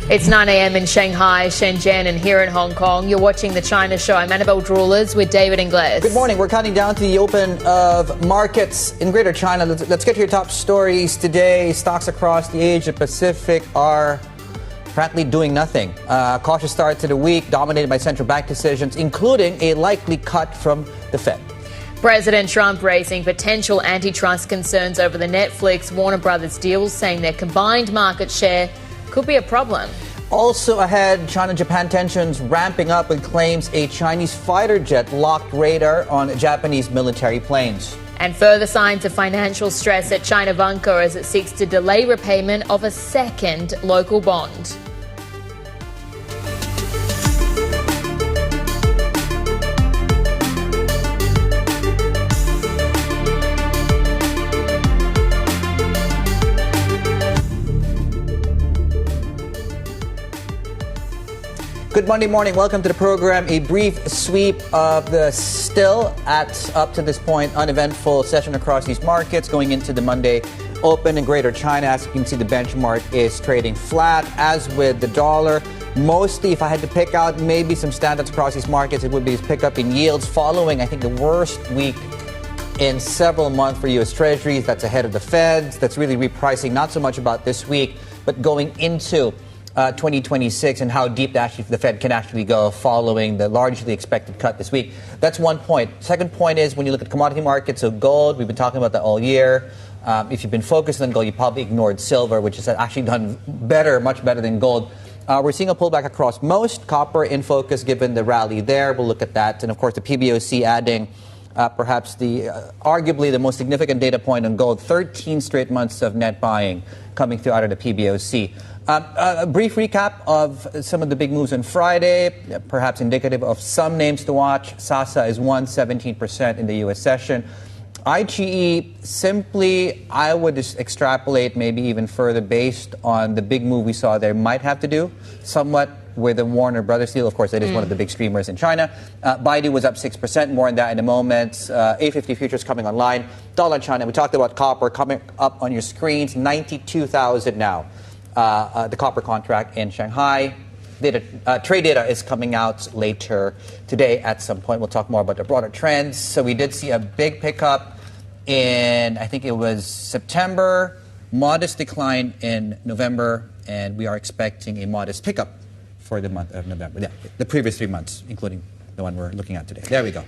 It's 9 a.m. in Shanghai, Shenzhen, and here in Hong Kong. You're watching the China Show. I'm Annabelle Droulers with David Ingles. Good morning. We're counting down to the open of markets in Greater China. Let's get to your top stories today. Stocks across the Asia Pacific are frankly doing nothing. Cautious start to the week, dominated by central bank decisions, including a likely cut from the Fed. President Trump raising potential antitrust concerns over the Netflix Warner Brothers deals, saying their combined market share could be a problem. Also ahead, China-Japan tensions ramping up with claims a Chinese fighter jet locked radar on Japanese military planes. And further signs of financial stress at China Vanke as it seeks to delay repayment of a second local bond. Good Monday morning. Welcome to the program. A brief sweep of the still up to this point, uneventful session across these markets going into the Monday open in Greater China. As you can see, the benchmark is trading flat, as with the dollar. Mostly, if I had to pick out maybe some standouts across these markets, it would be this pickup in yields following, I think, the worst week in several months for U.S. Treasuries. That's ahead of the Feds. That's really repricing, not so much about this week, but going into 2026 and how deep the Fed can actually go following the largely expected cut this week. That's one point. Second point is when you look at commodity markets, so gold, we've been talking about that all year. If you've been focused on gold, you probably ignored silver, which has actually done better, much better than gold. We're seeing a pullback across most. Copper in focus given the rally there. We'll look at that. And of course, the PBOC adding perhaps arguably the most significant data point on gold, 13 straight months of net buying coming through out of the PBOC. A brief recap of some of the big moves on Friday, perhaps indicative of some names to watch. Sasa is 17% in the U.S. session. IGE, simply, I would just extrapolate maybe even further based on the big move we saw there might have to do somewhat with the Warner Brothers deal. Of course, that is one of the big streamers in China. Baidu was up 6%, more on that in a moment. A50 futures coming online. Dollar China, we talked about copper coming up on your screens, 92,000 now. The copper contract in Shanghai. Trade data is coming out later today at some point. We'll talk more about the broader trends. So we did see a big pickup in, I think it was September, modest decline in November, and we are expecting a modest pickup for the month of November. Yeah, the previous 3 months, including the one we're looking at today. There we go.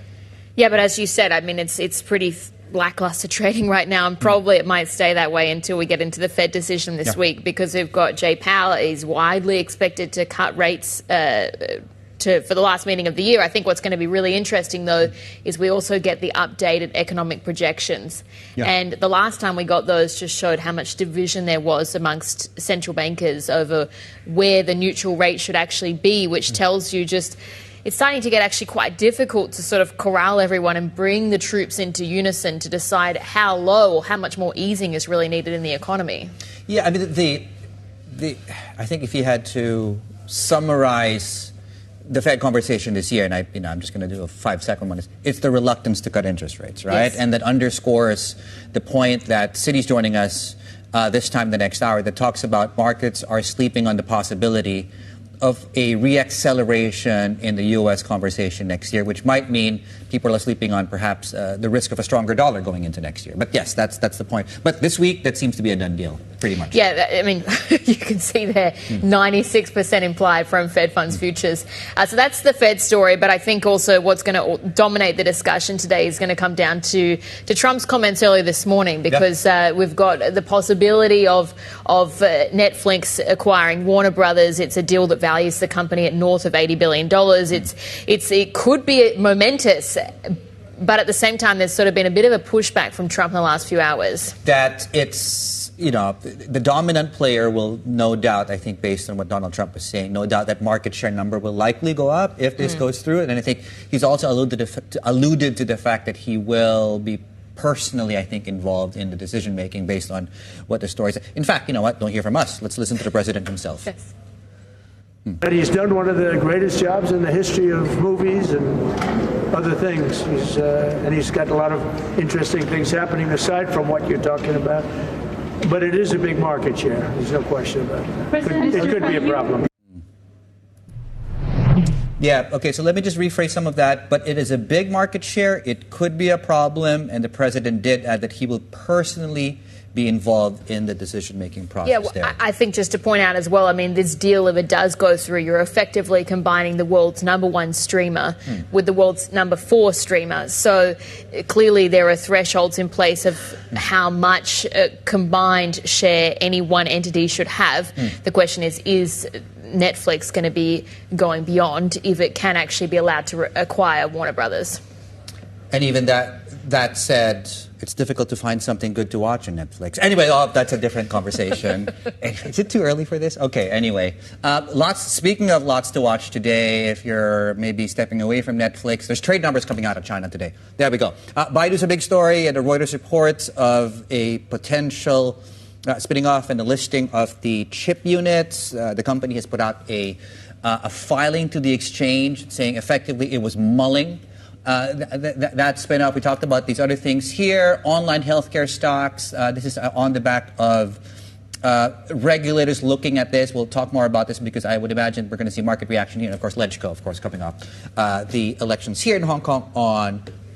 Yeah, but as you said, I mean, it's pretty lackluster trading right now, and probably it might stay that way until we get into the Fed decision this week, because we've got Jay Powell is widely expected to cut rates for the last meeting of the year. I think what's going to be really interesting, though, is we also get the updated economic projections. And the last time we got those just showed how much division there was amongst central bankers over where the neutral rate should actually be, which tells you just it's starting to get actually quite difficult to sort of corral everyone and bring the troops into unison to decide how low or how much more easing is really needed in the economy. Yeah, I mean, I think if you had to summarize the Fed conversation this year, and I'm just going to do a 5-second one, it's the reluctance to cut interest rates, right? Yes. And that underscores the point that Citi's joining us this time the next hour that talks about markets are sleeping on the possibility of a reacceleration in the U.S. conversation next year, which might mean people are sleeping on perhaps the risk of a stronger dollar going into next year. But yes, that's the point. But this week, that seems to be a done deal, pretty much. Yeah, I mean, you can see there, 96% implied from Fed funds futures. So that's the Fed story. But I think also what's going to dominate the discussion today is going to come down to Trump's comments earlier this morning, because we've got the possibility of Netflix acquiring Warner Brothers. It's a deal that values the company at north of $80 billion. It could be momentous, but at the same time, there's sort of been a bit of a pushback from Trump in the last few hours. That it's, the dominant player will no doubt, I think, based on what Donald Trump was saying, no doubt that market share number will likely go up if this goes through. And I think he's also alluded to the fact that he will be personally, I think, involved in the decision-making based on what the story is. In fact, you know what? Don't hear from us. Let's listen to the president himself. Yes. And he's done one of the greatest jobs in the history of movies and other things. He's got a lot of interesting things happening aside from what you're talking about. But it is a big market share. There's no question about that. It could be a problem. Yeah, okay, so let me just rephrase some of that. But it is a big market share. It could be a problem. And the president did add that he will personally be involved in the decision-making process. Yeah, well, I think just to point out as well, I mean, this deal, if it does go through, you're effectively combining the world's #1 streamer with the world's #4 streamer. So clearly there are thresholds in place of how much combined share any one entity should have. The question is Netflix going to be going beyond if it can actually be allowed to acquire Warner Brothers? And even that said, it's difficult to find something good to watch on Netflix. Anyway, that's a different conversation. Is it too early for this? Okay, anyway. Speaking of lots to watch today, if you're maybe stepping away from Netflix, there's trade numbers coming out of China today. There we go. Baidu's a big story, and the Reuters reports of a potential spinning off and the listing of the chip units. The company has put out a filing to the exchange saying effectively it was mulling that spin off. We talked about these other things here. Online healthcare stocks. This is on the back of regulators looking at this. We'll talk more about this because I would imagine we're going to see market reaction here. And of course, LegCo, of course, coming up. The elections here in Hong Kong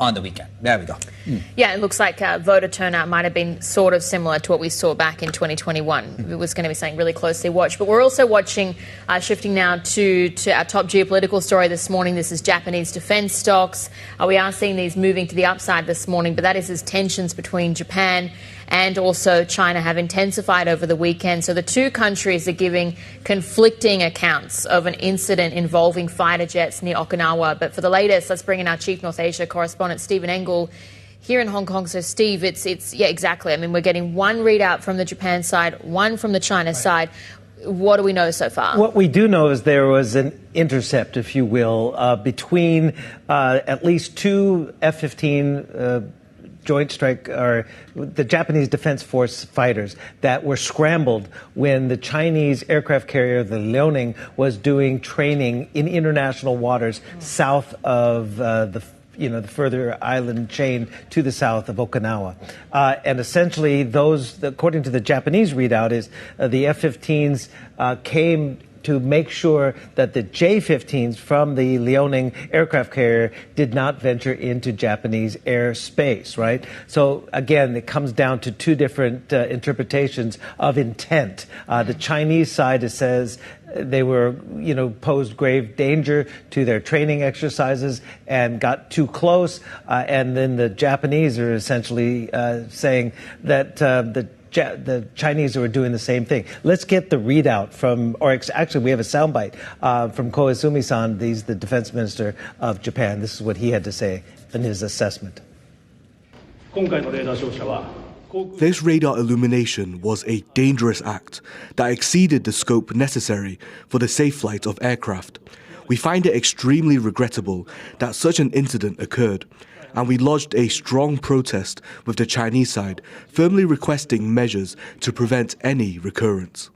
on the weekend. There we go. Yeah, it looks like voter turnout might have been sort of similar to what we saw back in 2021. It was going to be something really closely watched. But we're also watching, shifting now to our top geopolitical story this morning. This is Japanese defense stocks. We are seeing these moving to the upside this morning, but that is as tensions between Japan and also China have intensified over the weekend. So the two countries are giving conflicting accounts of an incident involving fighter jets near Okinawa. But for the latest, let's bring in our Chief North Asia correspondent, Stephen Engel, here in Hong Kong. So, Steve, it's yeah, exactly. I mean, we're getting one readout from the Japan side, one from the China side. What do we know so far? What we do know is there was an intercept, if you will, between at least two F-15 Joint Strike, or the Japanese Defense Force fighters that were scrambled when the Chinese aircraft carrier, the Liaoning, was doing training in international waters south of the further island chain to the south of Okinawa. And essentially those, according to the Japanese readout, is the F-15s came to make sure that the J-15s from the Liaoning aircraft carrier did not venture into Japanese airspace, right? So, again, it comes down to two different interpretations of intent. The Chinese side says they were, posed grave danger to their training exercises and got too close. And then the Japanese are essentially saying that the Chinese were doing the same thing. Let's get the readout from, actually we have a soundbite from Koizumi-san, he's the defense minister of Japan. This is what he had to say in his assessment. This radar illumination was a dangerous act that exceeded the scope necessary for the safe flight of aircraft. We find it extremely regrettable that such an incident occurred, and we lodged a strong protest with the Chinese side, firmly requesting measures to prevent any recurrence.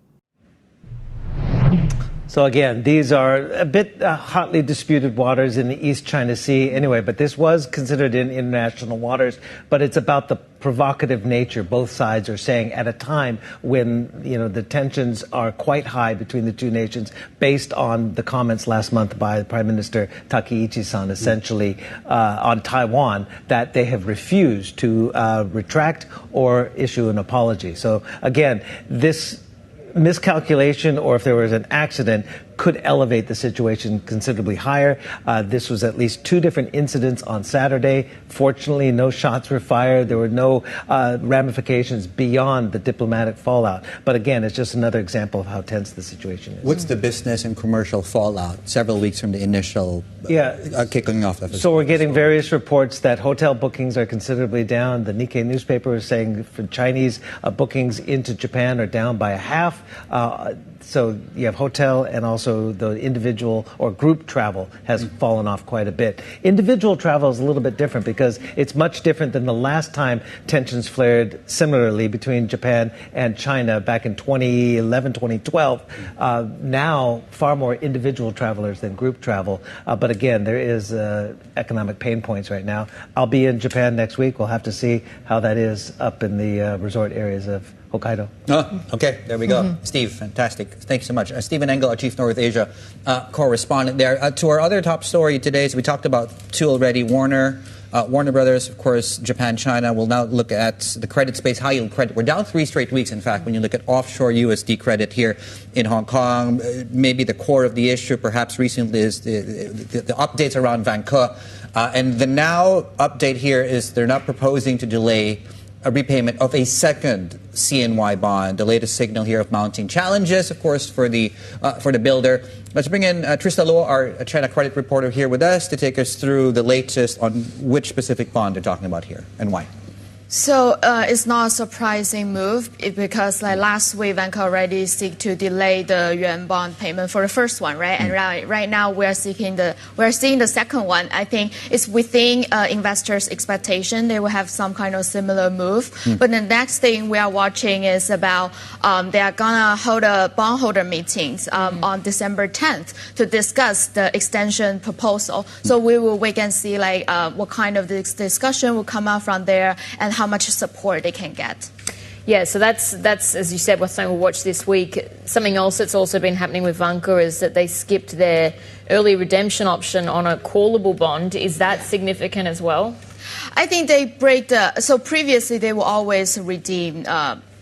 So again, these are a bit hotly disputed waters in the East China Sea anyway, but this was considered in international waters. But it's about the provocative nature, both sides are saying, at a time when, the tensions are quite high between the two nations, based on the comments last month by Prime Minister Takaichi-san, essentially on Taiwan, that they have refused to retract or issue an apology. So again, this miscalculation, or if there was an accident, could elevate the situation considerably higher. This was at least two different incidents on Saturday. Fortunately, no shots were fired. There were no ramifications beyond the diplomatic fallout. But again, it's just another example of how tense the situation is. What's the business and commercial fallout several weeks from the initial kicking off? So we're getting various reports that hotel bookings are considerably down. The Nikkei newspaper is saying for Chinese bookings into Japan are down by a half. So you have hotel, and also the individual or group travel has fallen off quite a bit. Individual travel is a little bit different because it's much different than the last time tensions flared similarly between Japan and China back in 2011, 2012. Now, far more individual travelers than group travel. But again, there is economic pain points right now. I'll be in Japan next week. We'll have to see how that is up in the resort areas of Hokkaido. Oh, okay, there we go. Steve, fantastic. Thank you so much. Stephen Engel, our Chief North Asia correspondent there. To our other top story today, so we talked about two already, Warner Brothers, of course, Japan, China. We'll now look at the credit space, high yield credit. We're down 3 straight weeks, in fact, when you look at offshore USD credit here in Hong Kong. Maybe the core of the issue, perhaps recently, is the updates around Vanke. And the now update here is they're not proposing to delay a repayment of a second CNY bond, the latest signal here of mounting challenges, of course, for the builder. Let's bring in Trista Luo, our China credit reporter, here with us to take us through the latest on which specific bond they're talking about here and why. So it's not a surprising move because like last week, Vanke already seek to delay the yuan bond payment for the first one, right? And right now we're seeing the second one. I think it's within investors' expectation. They will have some kind of similar move. But the next thing we are watching is about they are gonna hold a bondholder meetings on December 10th to discuss the extension proposal. So we will wait and see like what kind of discussion will come out from there and how much support they can get. Yeah, so that's as you said, something we'll watch this week. Something else that's also been happening with Vanke is that they skipped their early redemption option on a callable bond. Is that significant as well? I think they break so previously they will always redeem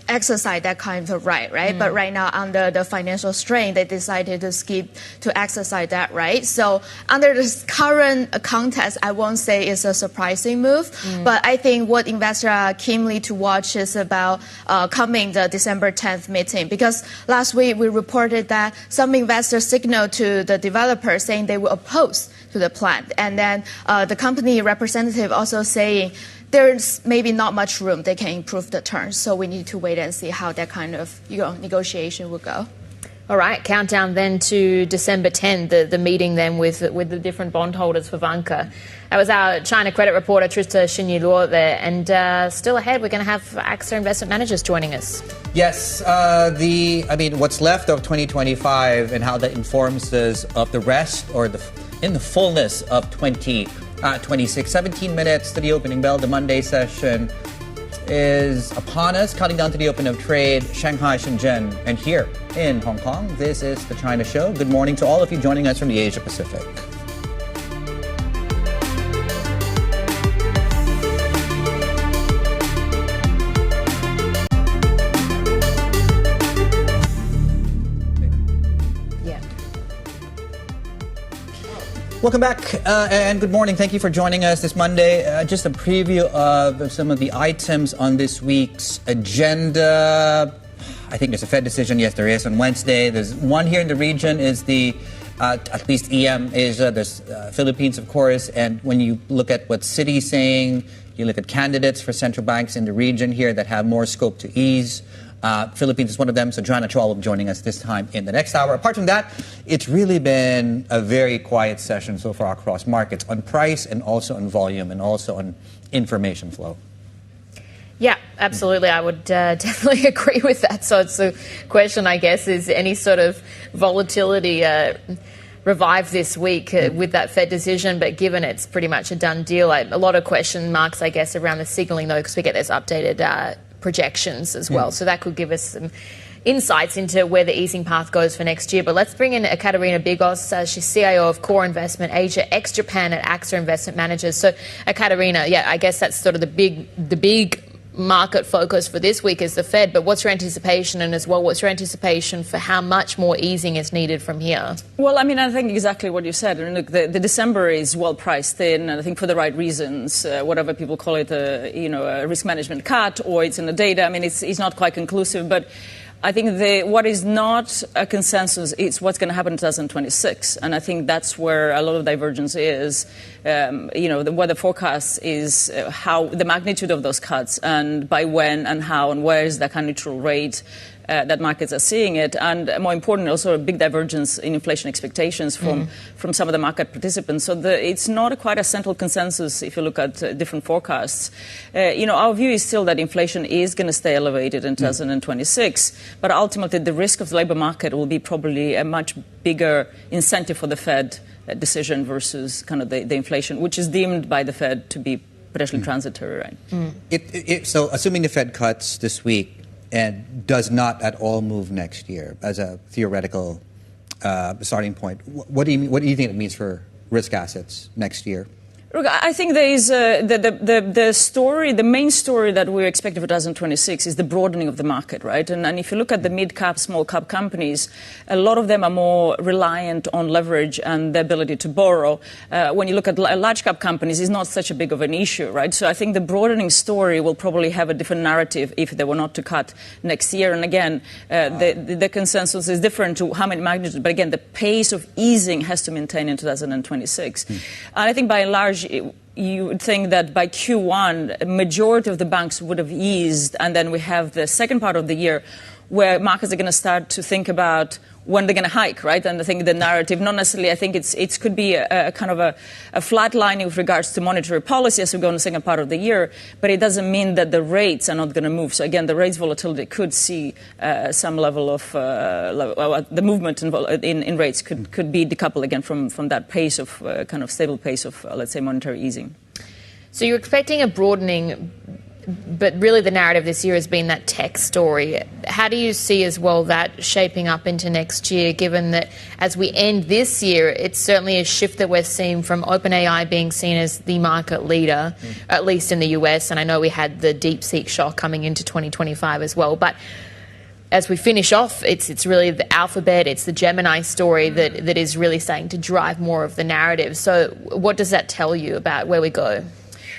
exercise that kind of right? But right now, under the financial strain, they decided to skip to exercise that right. So under this current context, I won't say it's a surprising move, but I think what investors are keenly to watch is about coming the December 10th meeting, because last week we reported that some investors signaled to the developers saying they will oppose to the plan, and then the company representative also saying there's maybe not much room they can improve the terms. So we need to wait and see how that kind of negotiation will go. All right, countdown then to December 10th, the meeting then with the different bondholders for Vanke. That was our China credit reporter, Trista Luo there. And still ahead, we're going to have AXA Investment Managers joining us. Yes, what's left of 2025 and how that informs us of the rest or in the fullness of 2026. 17 minutes to the opening bell. The Monday session is upon us, counting down to the open of trade, Shanghai, Shenzhen, and here in Hong Kong. This is the China Show. Good morning to all of you joining us from the Asia Pacific. Welcome back and good morning. Thank you for joining us this Monday. Just a preview of some of the items on this week's agenda. I think there's a Fed decision. Yes, there is on Wednesday. There's one here in the region is the, at least EM Asia. There's Philippines, of course. And when you look at what Citi's saying, you look at candidates for central banks in the region here that have more scope to ease. Philippines is one of them, so Johanna, Chua will be joining us this time in the next hour. Apart from that, it's really been a very quiet session so far across markets on price and also on volume and also on information flow. Yeah, absolutely. I would definitely agree with that. So it's a question, I guess, is any sort of volatility revived this week with that Fed decision, but given it's pretty much a done deal, a lot of question marks, I guess, around the signalling, though, because we get those updated projections as well. So that could give us some insights into where the easing path goes for next year. But let's bring in Ecaterina Bigos. She's CIO of Core Investment Asia, ex-Japan at AXA Investment Managers. So Ecaterina, yeah, I guess that's sort of the big market focus for this week is the Fed, but what's your anticipation, and as well, what's your anticipation for how much more easing is needed from here? Well, I mean, I think exactly what you said. I mean, look, the December is well priced in, and I think for the right reasons, whatever people call it, a risk management cut, or it's in the data. I mean, it's not quite conclusive, but I think what is not a consensus is what's going to happen in 2026. And I think that's where a lot of divergence is. What the forecast is how the magnitude of those cuts and by when and how and where is that kind of neutral rate that markets are seeing it. And more important, also a big divergence in inflation expectations from some of the market participants. So it's not quite a central consensus if you look at different forecasts. Our view is still that inflation is going to stay elevated in 2026, but ultimately the risk of the labor market will be probably a much bigger incentive for the Fed decision versus kind of the inflation, which is deemed by the Fed to be potentially transitory, right? So assuming the Fed cuts this week, and does not at all move next year as a theoretical starting point, what do you think it means for risk assets next year? Look, I think there is the story, the main story that we're expecting for 2026 is the broadening of the market, right? And if you look at the mid-cap, small-cap companies, a lot of them are more reliant on leverage and the ability to borrow. When you look at large-cap companies, it's not such a big of an issue, right? So I think the broadening story will probably have a different narrative if they were not to cut next year. And again, the consensus is different to how many magnitudes, but again, the pace of easing has to maintain in 2026. And I think by and large, you would think that by Q1, a majority of the banks would have eased, and then we have the second part of the year where markets are going to start to think about when they're going to hike, right? And I think the narrative, not necessarily, I think it could be a kind of a flat lining with regards to monetary policy as we go in the second part of the year, but it doesn't mean that the rates are not going to move. So again, the rates volatility could see some level of, the movement in rates could be decoupled again from that pace of, kind of stable pace of, let's say, monetary easing. So you're expecting a broadening, but really the narrative this year has been that tech story. How do you see as well that shaping up into next year, given that as we end this year, it's certainly a shift that we're seeing from OpenAI being seen as the market leader, at least in the US, and I know we had the DeepSeek shock coming into 2025 as well, but as we finish off, it's really the Alphabet, it's the Gemini story that is really starting to drive more of the narrative. So what does that tell you about where we go?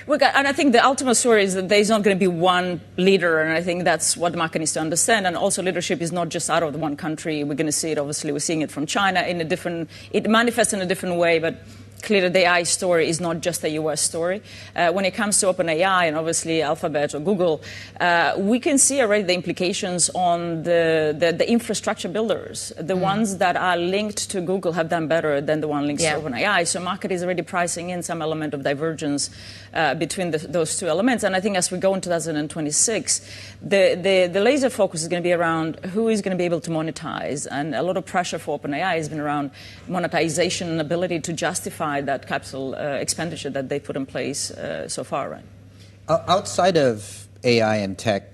And I think the ultimate story is that there's not going to be one leader, and I think that's what the market needs to understand. And also leadership is not just out of the one country. We're going to see it, obviously, we're seeing it from China it manifests in a different way, but clearly the AI story is not just a US story. When it comes to OpenAI and obviously Alphabet or Google, we can see already the implications on the infrastructure builders. The ones that are linked to Google have done better than the one linked to OpenAI. So market is already pricing in some element of divergence between those two elements. And I think as we go into 2026, the laser focus is going to be around who is going to be able to monetize. And a lot of pressure for OpenAI has been around monetization and ability to justify that capital expenditure that they put in place so far, right? Outside of AI and tech,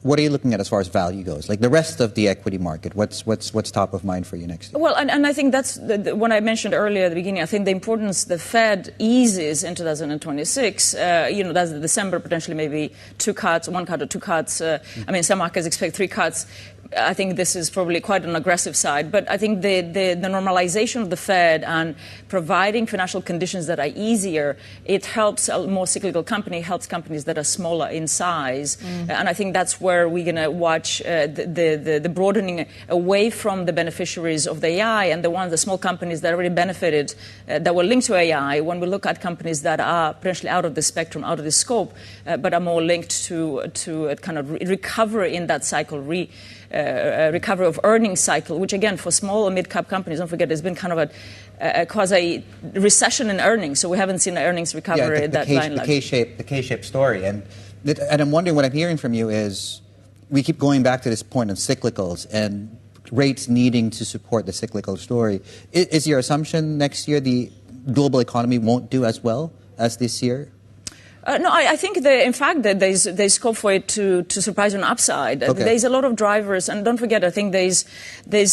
what are you looking at as far as value goes? Like the rest of the equity market, what's top of mind for you next year? Well, and I think that's when I mentioned earlier at the beginning, I think the importance the Fed eases in 2026, that's December, potentially maybe one cut or two cuts. I mean, some markets expect three cuts. I think this is probably quite an aggressive side, but I think the normalization of the Fed and providing financial conditions that are easier, it helps a more cyclical company, helps companies that are smaller in size. And I think that's where we're going to watch the broadening away from the beneficiaries of the AI and the small companies that already benefited, that were linked to AI. When we look at companies that are potentially out of the spectrum, out of the scope, but are more linked to a kind of recovery in that cycle, recovery of earnings cycle, which again, for small and mid-cap companies, don't forget, there's been kind of a quasi-recession in earnings, so we haven't seen the earnings recovery at that line. The K-shaped story. And I'm wondering, what I'm hearing from you is we keep going back to this point of cyclicals and rates needing to support the cyclical story. Is your assumption next year the global economy won't do as well as this year? No, I think in fact that there's scope for it to surprise on the upside. Okay. There's a lot of drivers, and don't forget, I think there's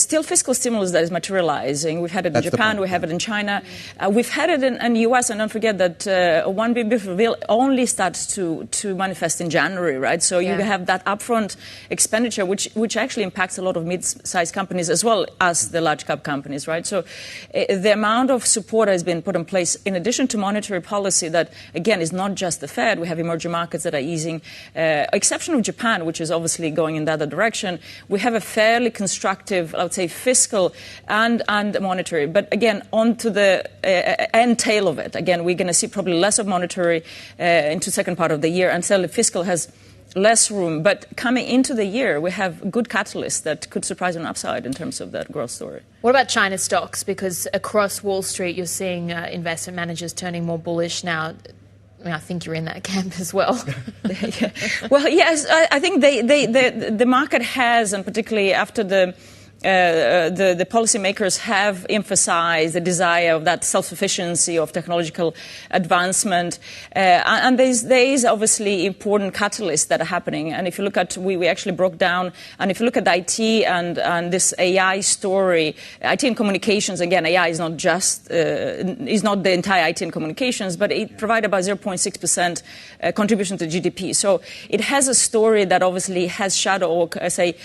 still fiscal stimulus that is materializing. We've had it in Japan, we have it in China, we've had it in the US, and don't forget that one big beautiful bill only starts to manifest in January, right? So you have that upfront expenditure, which actually impacts a lot of mid-sized companies as well as the large cap companies, right? So the amount of support has been put in place in addition to monetary policy that, again, is not just the Fed. We have emerging markets that are easing, exception of Japan, which is obviously going in the other direction. We have a fairly constructive, I would say, fiscal and monetary. But again, on to the end tail of it. Again, we're going to see probably less of monetary into the second part of the year, and certainly fiscal has less room. But coming into the year, we have good catalysts that could surprise on the upside in terms of that growth story. What about China stocks? Because across Wall Street, you're seeing investment managers turning more bullish now. I mean, I think you're in that camp as well. Well, yes, I think the market has, and particularly after the the policymakers have emphasized the desire of that self-sufficiency of technological advancement. And there is obviously important catalysts that are happening. And if you look at, we actually broke down, and if you look at IT and this AI story, IT and communications, again, AI is not just, is not the entire IT and communications, but it provided about 0.6% contribution to GDP. So it has a story that obviously has shadowed, or say,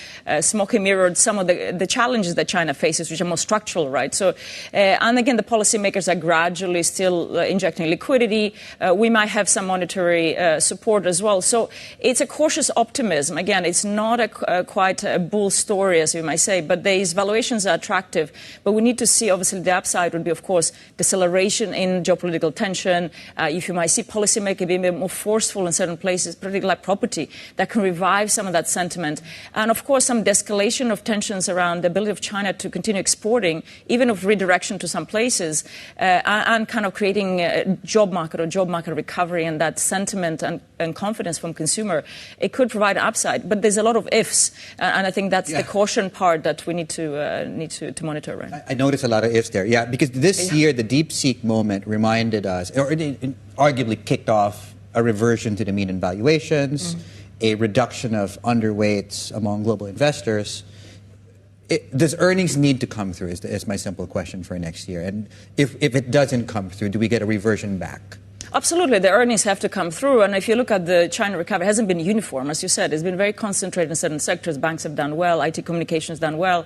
smoke and mirrored some of the challenges that China faces, which are more structural, right? So, and again, the policymakers are gradually still injecting liquidity. We might have some monetary support as well. So it's a cautious optimism. Again, it's not quite a bull story, as you might say, but these valuations are attractive. But we need to see, obviously, the upside would be, of course, deceleration in geopolitical tension. If you might see policymakers being a bit more forceful in certain places, particularly like property, that can revive some of that sentiment. And, of course, some de-escalation of tensions around the ability of China to continue exporting, even of redirection to some places, and kind of creating a job market recovery, and that sentiment and confidence from consumer. It could provide an upside, but there's a lot of ifs, and I think that's the caution part that we need to monitor. Right? I noticed a lot of ifs there. Yeah, because this year the DeepSeek moment reminded us, or it arguably kicked off a reversion to the mean in valuations, a reduction of underweights among global investors. Does earnings need to come through is my simple question for next year? And if it doesn't come through, do we get a reversion back? Absolutely. The earnings have to come through. And if you look at the China recovery, it hasn't been uniform, as you said. It's been very concentrated in certain sectors. Banks have done well. IT communications done well.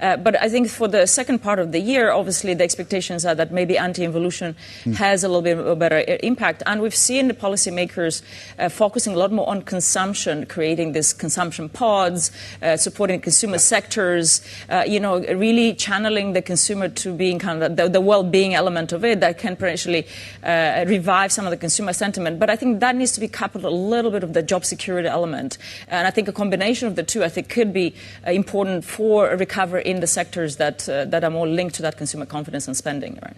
But I think for the second part of the year, obviously, the expectations are that maybe anti-involution has a little bit of a better impact. And we've seen the policymakers focusing a lot more on consumption, creating these consumption pods, supporting consumer sectors, really channeling the consumer to being kind of the well-being element of it that can potentially revive some of the consumer sentiment. But I think that needs to be coupled a little bit of the job security element. And I think a combination of the two, I think, could be important for a recovery in the sectors that are more linked to that consumer confidence and spending. Right?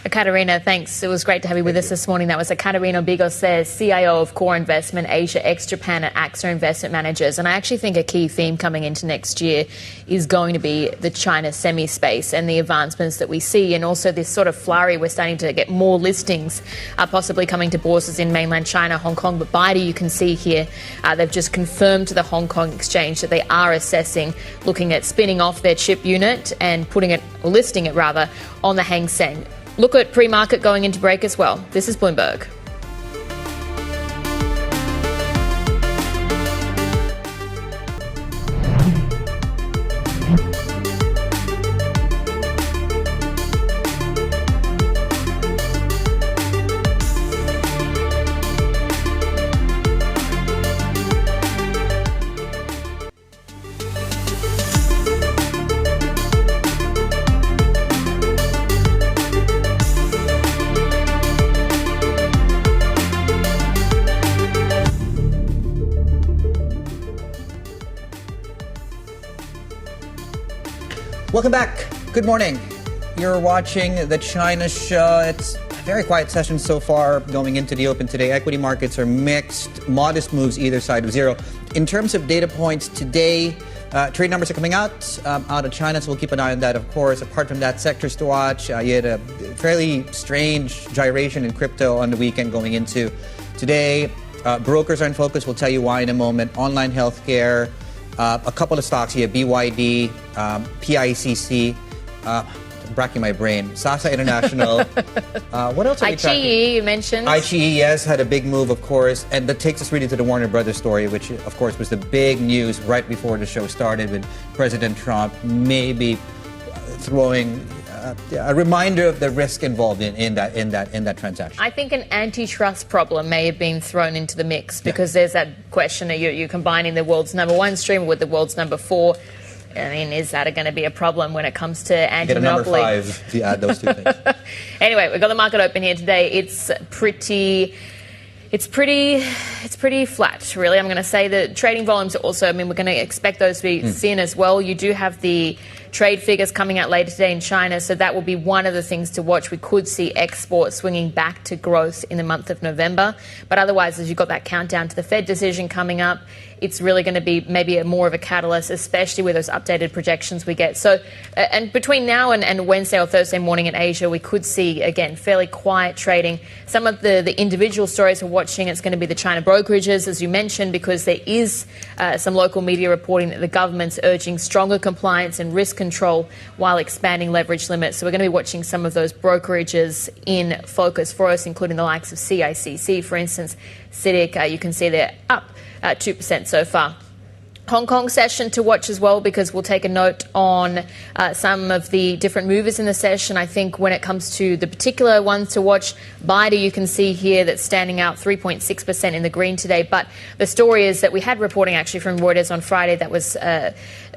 Ecaterina, thanks. It was great to have you with us this morning. That was Ecaterina Bigos, CIO of Core Investment Asia ex-Japan at AXA Investment Managers. And I actually think a key theme coming into next year is going to be the China semi-space and the advancements that we see, and also this sort of flurry. We're starting to get more listings possibly coming to bourses in mainland China, Hong Kong. But Baidu, you can see here, they've just confirmed to the Hong Kong exchange that they are assessing looking at spinning off their chip unit and putting it, or listing it rather, on the Hang Seng. Look at pre-market going into break as well. This is Bloomberg. Welcome back. Good morning. You're watching the China Show. It's a very quiet session so far going into the open today. Equity markets are mixed, modest moves either side of zero. In terms of data points today, trade numbers are coming out of China, so we'll keep an eye on that, of course. Apart from that, sectors to watch. You had a fairly strange gyration in crypto on the weekend going into today. Brokers are in focus. We'll tell you why in a moment. Online healthcare. A couple of stocks here, BYD, PICC, bracking my brain, Sasa International. What else are we tracking? HKE, you mentioned. HKE, yes, had a big move, of course. And that takes us really to the Warner Brothers story, which, of course, was the big news right before the show started, with President Trump maybe throwing a reminder of the risk involved in that transaction. I think an antitrust problem may have been thrown into the mix because there's that question of you're combining the world's #1 streamer with the world's #4. I mean, is that going to be a problem when it comes to anti-monopoly? Get a number 5 if you add those two things. Anyway, we've got the market open here today. It's pretty flat, really. I'm going to say the trading volumes are also, we're going to expect those to be thin as well. You do have the trade figures coming out later today in China, so that will be one of the things to watch. We could see exports swinging back to growth in the month of November. But otherwise, as you've got that countdown to the Fed decision coming up, it's really going to be maybe more of a catalyst, especially with those updated projections we get. So, and between now and Wednesday or Thursday morning in Asia, we could see, again, fairly quiet trading. Some of the individual stories we're watching, it's going to be the China brokerages, as you mentioned, because there is some local media reporting that the government's urging stronger compliance and risk control while expanding leverage limits. So we're going to be watching some of those brokerages in focus for us, including the likes of CICC, for instance. CITIC, you can see they're up 2% so far. Hong Kong session to watch as well, because we'll take a note on some of the different movers in the session. I think when it comes to the particular ones to watch, Baidu, you can see here that's standing out 3.6% in the green today. But the story is that we had reporting actually from Reuters on Friday that was,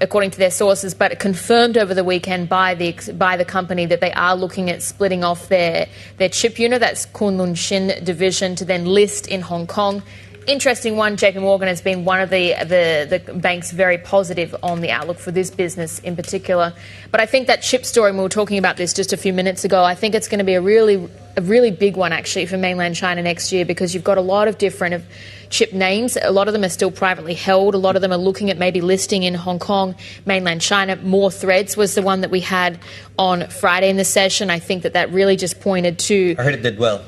according to their sources, but confirmed over the weekend by the company that they are looking at splitting off their chip unit, that's Kunlunxin division, to then list in Hong Kong. Interesting one. JP Morgan has been one of the banks very positive on the outlook for this business in particular. But I think that chip story, and we were talking about this just a few minutes ago, I think it's going to be a really big one actually for mainland China next year, because you've got a lot of different chip names. A lot of them are still privately held. A lot of them are looking at maybe listing in Hong Kong, mainland China. More Threads was the one that we had on Friday in the session. I think that really just pointed to... I heard it did well.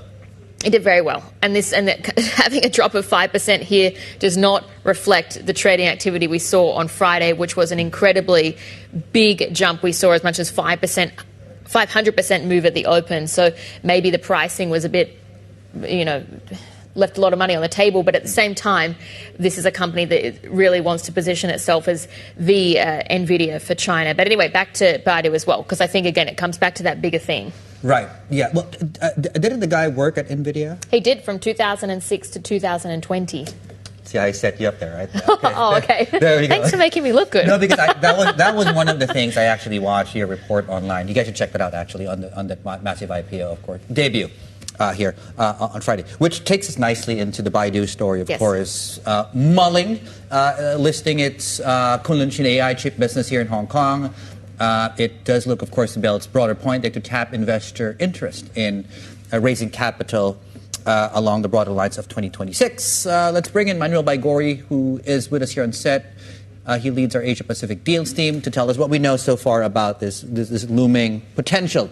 It did very well. And having a drop of 5% here does not reflect the trading activity we saw on Friday, which was an incredibly big jump. We saw as much as 500% move at the open. So maybe the pricing was a bit, left a lot of money on the table. But at the same time, this is a company that really wants to position itself as the NVIDIA for China. But anyway, back to Baidu as well, because I think, again, it comes back to that bigger theme. Right. Yeah. Well, didn't the guy work at NVIDIA? He did, from 2006 to 2020. See, I set you up there, right? Okay. Oh, okay. There we go. Thanks for making me look good. No, because that was one of the things I actually watched your report online. You guys should check that out, actually, on the massive IPO, of course, debut here on Friday, which takes us nicely into the Baidu story, of course. Mulling, listing its Kunlunxin AI chip business here in Hong Kong. It does look, of course, to Bell's broader point, to tap investor interest in raising capital along the broader lines of 2026. Let's bring in Manuel Baigori, who is with us here on set. He leads our Asia Pacific deals team, to tell us what we know so far about this looming potential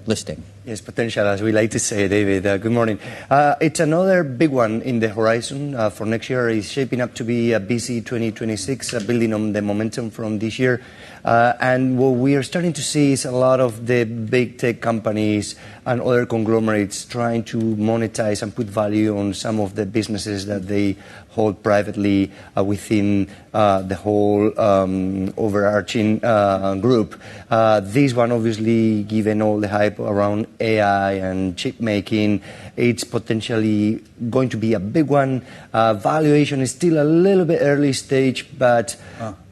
listing. Yes, potential, as we like to say, David. Good morning. It's another big one in the horizon for next year. It's shaping up to be a busy 2026, building on the momentum from this year. And what we are starting to see is a lot of the big tech companies and other conglomerates trying to monetize and put value on some of the businesses that they hold privately within the whole overarching group. This one, obviously, given all the hype around AI and chip making, it's potentially going to be a big one. Valuation is still a little bit early stage, but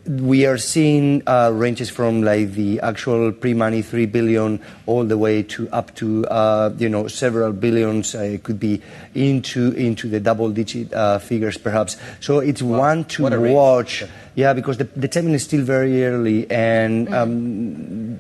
we are seeing ranges from like the actual pre-money 3 billion all the way to up to several billions. It could be into the double-digit figures perhaps. So it's one to watch. Yeah, because the timing is still very early, and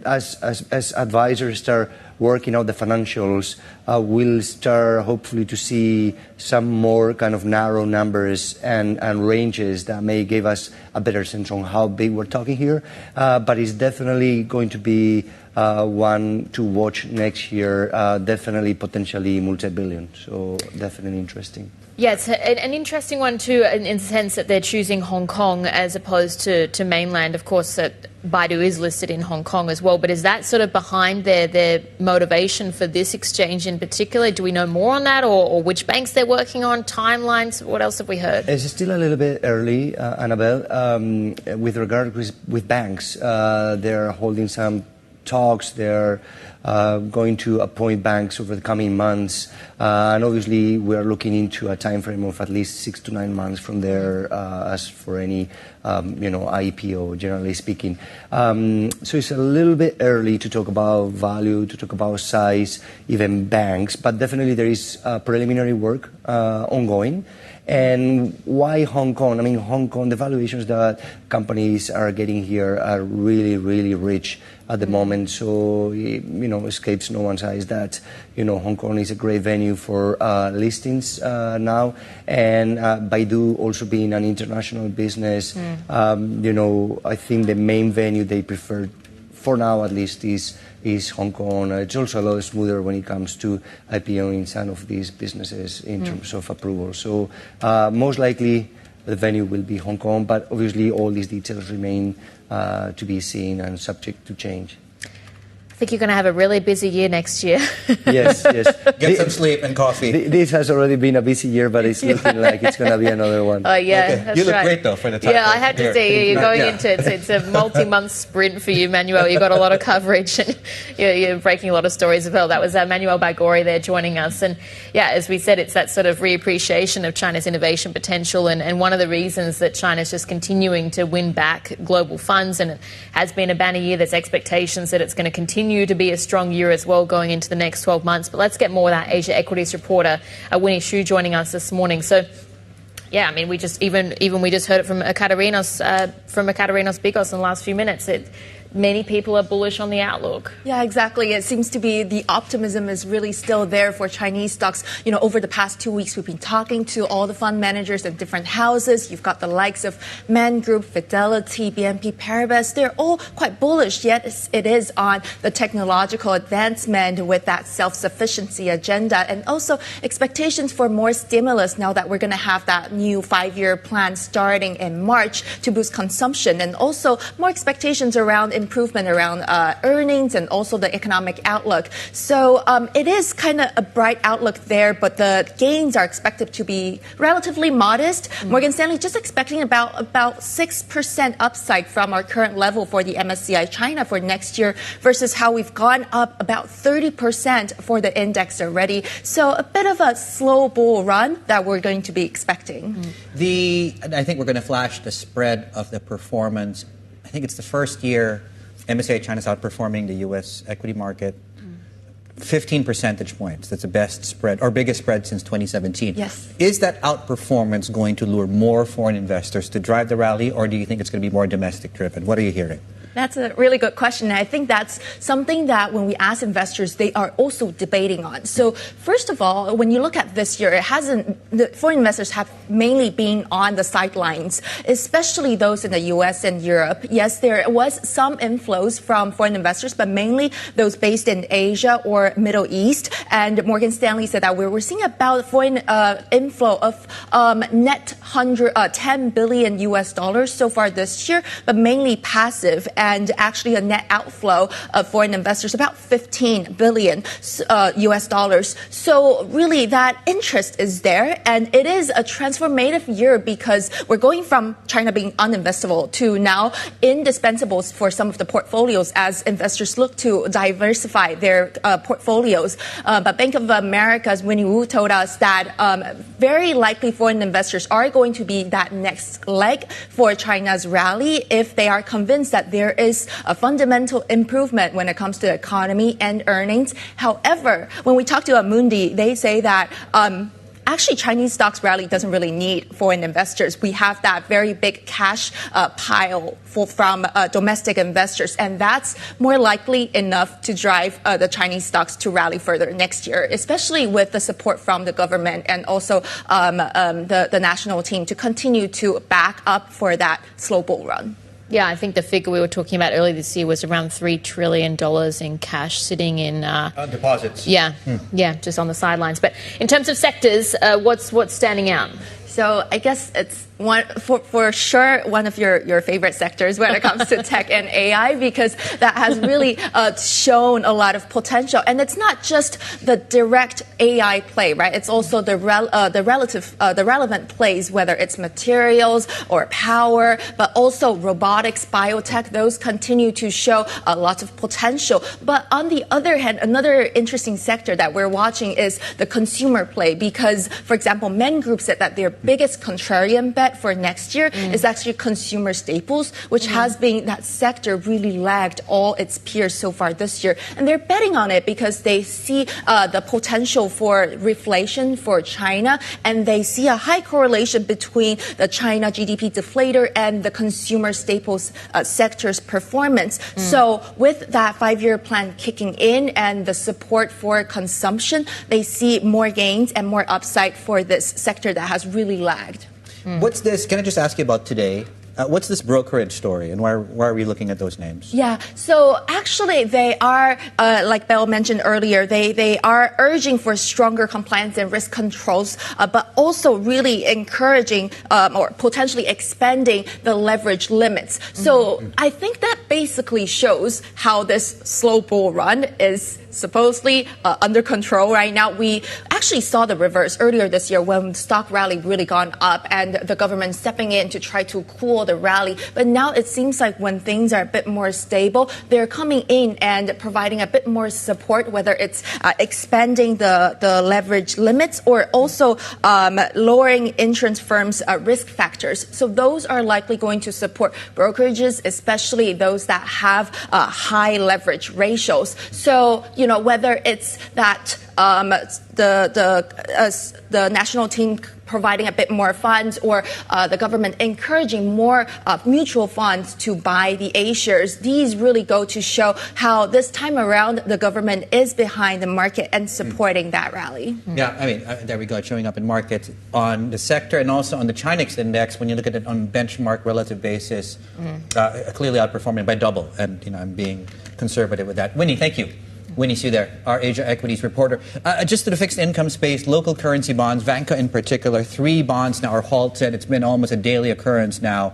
as advisors start working out the financials, we'll start hopefully to see some more kind of narrow numbers and ranges that may give us a better sense on how big we're talking here. But it's definitely going to be one to watch next year, definitely potentially multi-billion. So definitely interesting. Yeah, it's an interesting one too, in the sense that they're choosing Hong Kong as opposed to mainland. Of course, Baidu is listed in Hong Kong as well, but is that sort of behind their motivation for this exchange in particular? Do we know more on that, or which banks they're working on, timelines? What else have we heard? It's still a little bit early, Annabelle, with regard with banks. They're holding some talks. They're going to appoint banks over the coming months, and obviously we are looking into a time frame of at least 6 to 9 months from there as for any IPO, generally speaking. So it's a little bit early to talk about value, to talk about size, even banks, but definitely there is preliminary work ongoing. And why Hong Kong? I mean, Hong Kong, the valuations that companies are getting here are really, really rich at the moment. So, escapes no one's eyes that, Hong Kong is a great venue for listings now. And Baidu also being an international business, I think the main venue they prefer, for now at least, is Hong Kong. It's also a lot smoother when it comes to IPOing some of these businesses in terms of approval. So most likely the venue will be Hong Kong, but obviously all these details remain to be seen and subject to change. I think you're going to have a really busy year next year. Yes. Get some sleep and coffee. This has already been a busy year, but it's looking like it's going to be another one. Oh, yeah, okay. that's You look right. great, though, for the time. Yeah, I have to say, you're going into it. It's a multi-month sprint for you, Manuel. You've got a lot of coverage, and you're breaking a lot of stories as well. That was Manuel Baigorri there joining us. And, yeah, as we said, it's that sort of reappreciation of China's innovation potential, and one of the reasons that China's just continuing to win back global funds, and it has been a banner year. There's expectations that it's going to continue to be a strong year as well going into the next 12 months. But let's get more with our Asia equities reporter, Winnie Xu, joining us this morning. So, yeah, I mean, we just even we just heard it from Ecaterina's Bigos in the last few minutes. Many people are bullish on the outlook. Yeah, exactly. It seems to be the optimism is really still there for Chinese stocks. Over the past 2 weeks, we've been talking to all the fund managers at different houses. You've got the likes of Man Group, Fidelity, BNP Paribas. They're all quite bullish, yet it is on the technological advancement with that self-sufficiency agenda, and also expectations for more stimulus now that we're going to have that new 5-year plan starting in March to boost consumption, and also more expectations around improvement around earnings and also the economic outlook. So it is kind of a bright outlook there, but the gains are expected to be relatively modest. Morgan Stanley just expecting about 6% upside from our current level for the MSCI China for next year versus how we've gone up about 30% for the index already. So a bit of a slow bull run that we're going to be expecting. I think we're going to flash the spread of the performance. I think it's the first year MSCI China's outperforming the U.S. equity market. 15 percentage points. That's the best spread, or biggest spread since 2017. Yes. Is that outperformance going to lure more foreign investors to drive the rally, or do you think it's going to be more domestic driven? What are you hearing? That's a really good question. And I think that's something that when we ask investors, they are also debating on. So first of all, when you look at this year, the foreign investors have mainly been on the sidelines, especially those in the U.S. and Europe. Yes, there was some inflows from foreign investors, but mainly those based in Asia or Middle East. And Morgan Stanley said that we're seeing about foreign inflow of net $10 billion US so far this year, but mainly passive. And actually a net outflow of foreign investors, about $15 billion US. So really that interest is there. And it is a transformative year because we're going from China being uninvestable to now indispensable for some of the portfolios as investors look to diversify their portfolios. But Bank of America's Winnie Wu told us that very likely foreign investors are going to be that next leg for China's rally if they are convinced that there is a fundamental improvement when it comes to the economy and earnings. However, when we talk to Amundi, they say that actually Chinese stocks rally doesn't really need foreign investors. We have that very big cash pile from domestic investors, and that's more likely enough to drive the Chinese stocks to rally further next year, especially with the support from the government and also the national team to continue to back up for that slow bull run. Yeah, I think the figure we were talking about earlier this year was around $3 trillion in cash sitting in deposits. Yeah, just on the sidelines. But in terms of sectors, what's standing out? So I guess it's for sure one of your favorite sectors when it comes to tech and AI, because that has really shown a lot of potential. And it's not just the direct AI play, right? It's also the relevant plays, whether it's materials or power, but also robotics, biotech. Those continue to show a lot of potential. But on the other hand, another interesting sector that we're watching is the consumer play, because, for example, Men Group said that their biggest contrarian bet bet for next year is actually consumer staples, which has been that sector really lagged all its peers so far this year. And they're betting on it because they see the potential for reflation for China, and they see a high correlation between the China GDP deflator and the consumer staples sector's performance. So with that 5-year plan kicking in and the support for consumption, they see more gains and more upside for this sector that has really lagged. What's this? Can I just ask you about today? What's this brokerage story, and why are we looking at those names? Yeah, so actually they are, like Belle mentioned earlier, they are urging for stronger compliance and risk controls, but also really encouraging or potentially expanding the leverage limits. So I think that basically shows how this slow bull run is supposedly under control right now. We actually saw the reverse earlier this year when the stock rally really gone up and the government stepping in to try to cool the rally. But now it seems like when things are a bit more stable, they're coming in and providing a bit more support, whether it's expanding the leverage limits or also lowering insurance firms' risk factors. So those are likely going to support brokerages, especially those that have high leverage ratios. So, whether it's that the national team providing a bit more funds or the government encouraging more mutual funds to buy the A shares, these really go to show how this time around the government is behind the market and supporting that rally. Yeah, I mean, there we go, it's showing up in markets on the sector and also on the Chinex index. When you look at it on benchmark relative basis, clearly outperforming by double. And, I'm being conservative with that. Winnie, thank you. Winnie Su there, our Asia Equities reporter. Just to the fixed income space, local currency bonds, Vanke in particular, 3 bonds now are halted. It's been almost a daily occurrence now.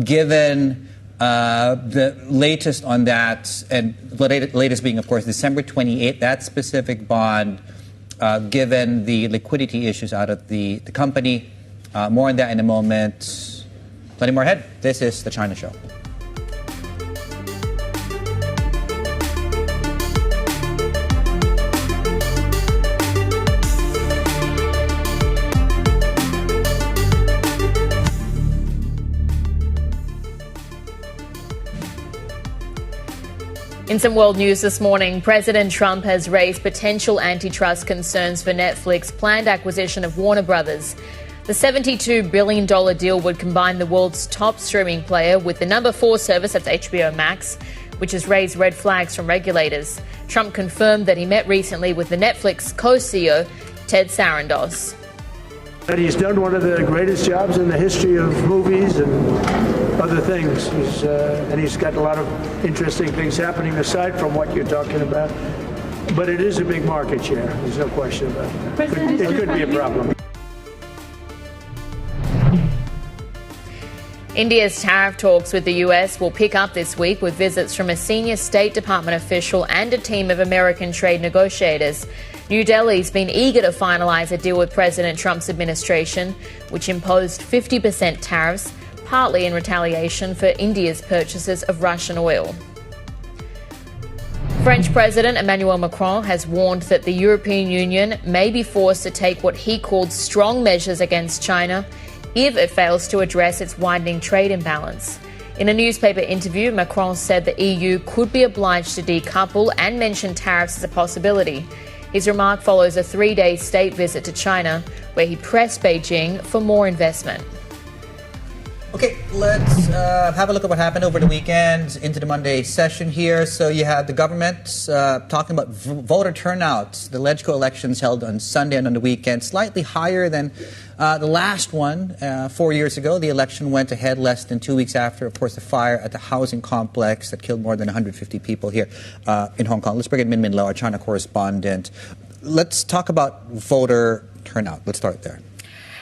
Given the latest on that, and the latest being, of course, December 28th, that specific bond, given the liquidity issues out of the company. More on that in a moment. Plenty more ahead. This is The China Show. In some world news this morning, President Trump has raised potential antitrust concerns for Netflix's planned acquisition of Warner Brothers. The $72 billion deal would combine the world's top streaming player with the number 4 service, that's HBO Max, which has raised red flags from regulators. Trump confirmed that he met recently with the Netflix co-CEO, Ted Sarandos. And he's done one of the greatest jobs in the history of movies and other things. He's got a lot of interesting things happening aside from what you're talking about. But it is a big market share. There's no question about it. It could be a problem. India's tariff talks with the US will pick up this week with visits from a senior State Department official and a team of American trade negotiators. New Delhi's been eager to finalize a deal with President Trump's administration, which imposed 50% tariffs, partly in retaliation for India's purchases of Russian oil. French President Emmanuel Macron has warned that the European Union may be forced to take what he called strong measures against China if it fails to address its widening trade imbalance. In a newspaper interview, Macron said the EU could be obliged to decouple and mentioned tariffs as a possibility. His remark follows a 3-day state visit to China, where he pressed Beijing for more investment. Okay, let's have a look at what happened over the weekend into the Monday session here. So you had the government talking about voter turnout. The LegCo elections held on Sunday and on the weekend, slightly higher than the last one 4 years ago. The election went ahead less than 2 weeks after, of course, the fire at the housing complex that killed more than 150 people here in Hong Kong. Let's bring in Min Min Lo, our China correspondent. Let's talk about voter turnout. Let's start there.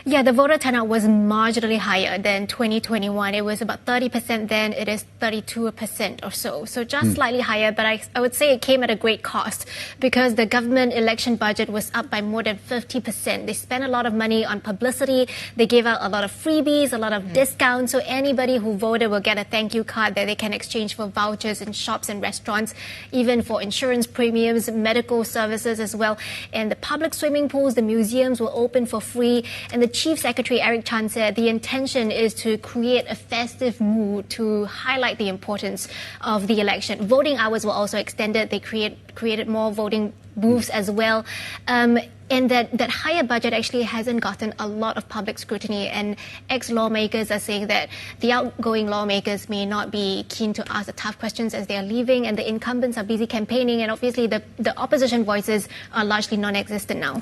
Yeah, the voter turnout was marginally higher than 2021. It was about 30% then. It is 32% or so. So just slightly higher, but I would say it came at a great cost because the government election budget was up by more than 50%. They spent a lot of money on publicity. They gave out a lot of freebies, a lot of discounts. So anybody who voted will get a thank you card that they can exchange for vouchers in shops and restaurants, even for insurance premiums, medical services as well. And the public swimming pools, the museums were open for free. And the Chief Secretary Eric Chan said the intention is to create a festive mood to highlight the importance of the election. Voting hours were also extended. They created more voting booths as well. And that higher budget actually hasn't gotten a lot of public scrutiny, and ex-lawmakers are saying that the outgoing lawmakers may not be keen to ask the tough questions as they are leaving, and the incumbents are busy campaigning, and obviously the opposition voices are largely non-existent now.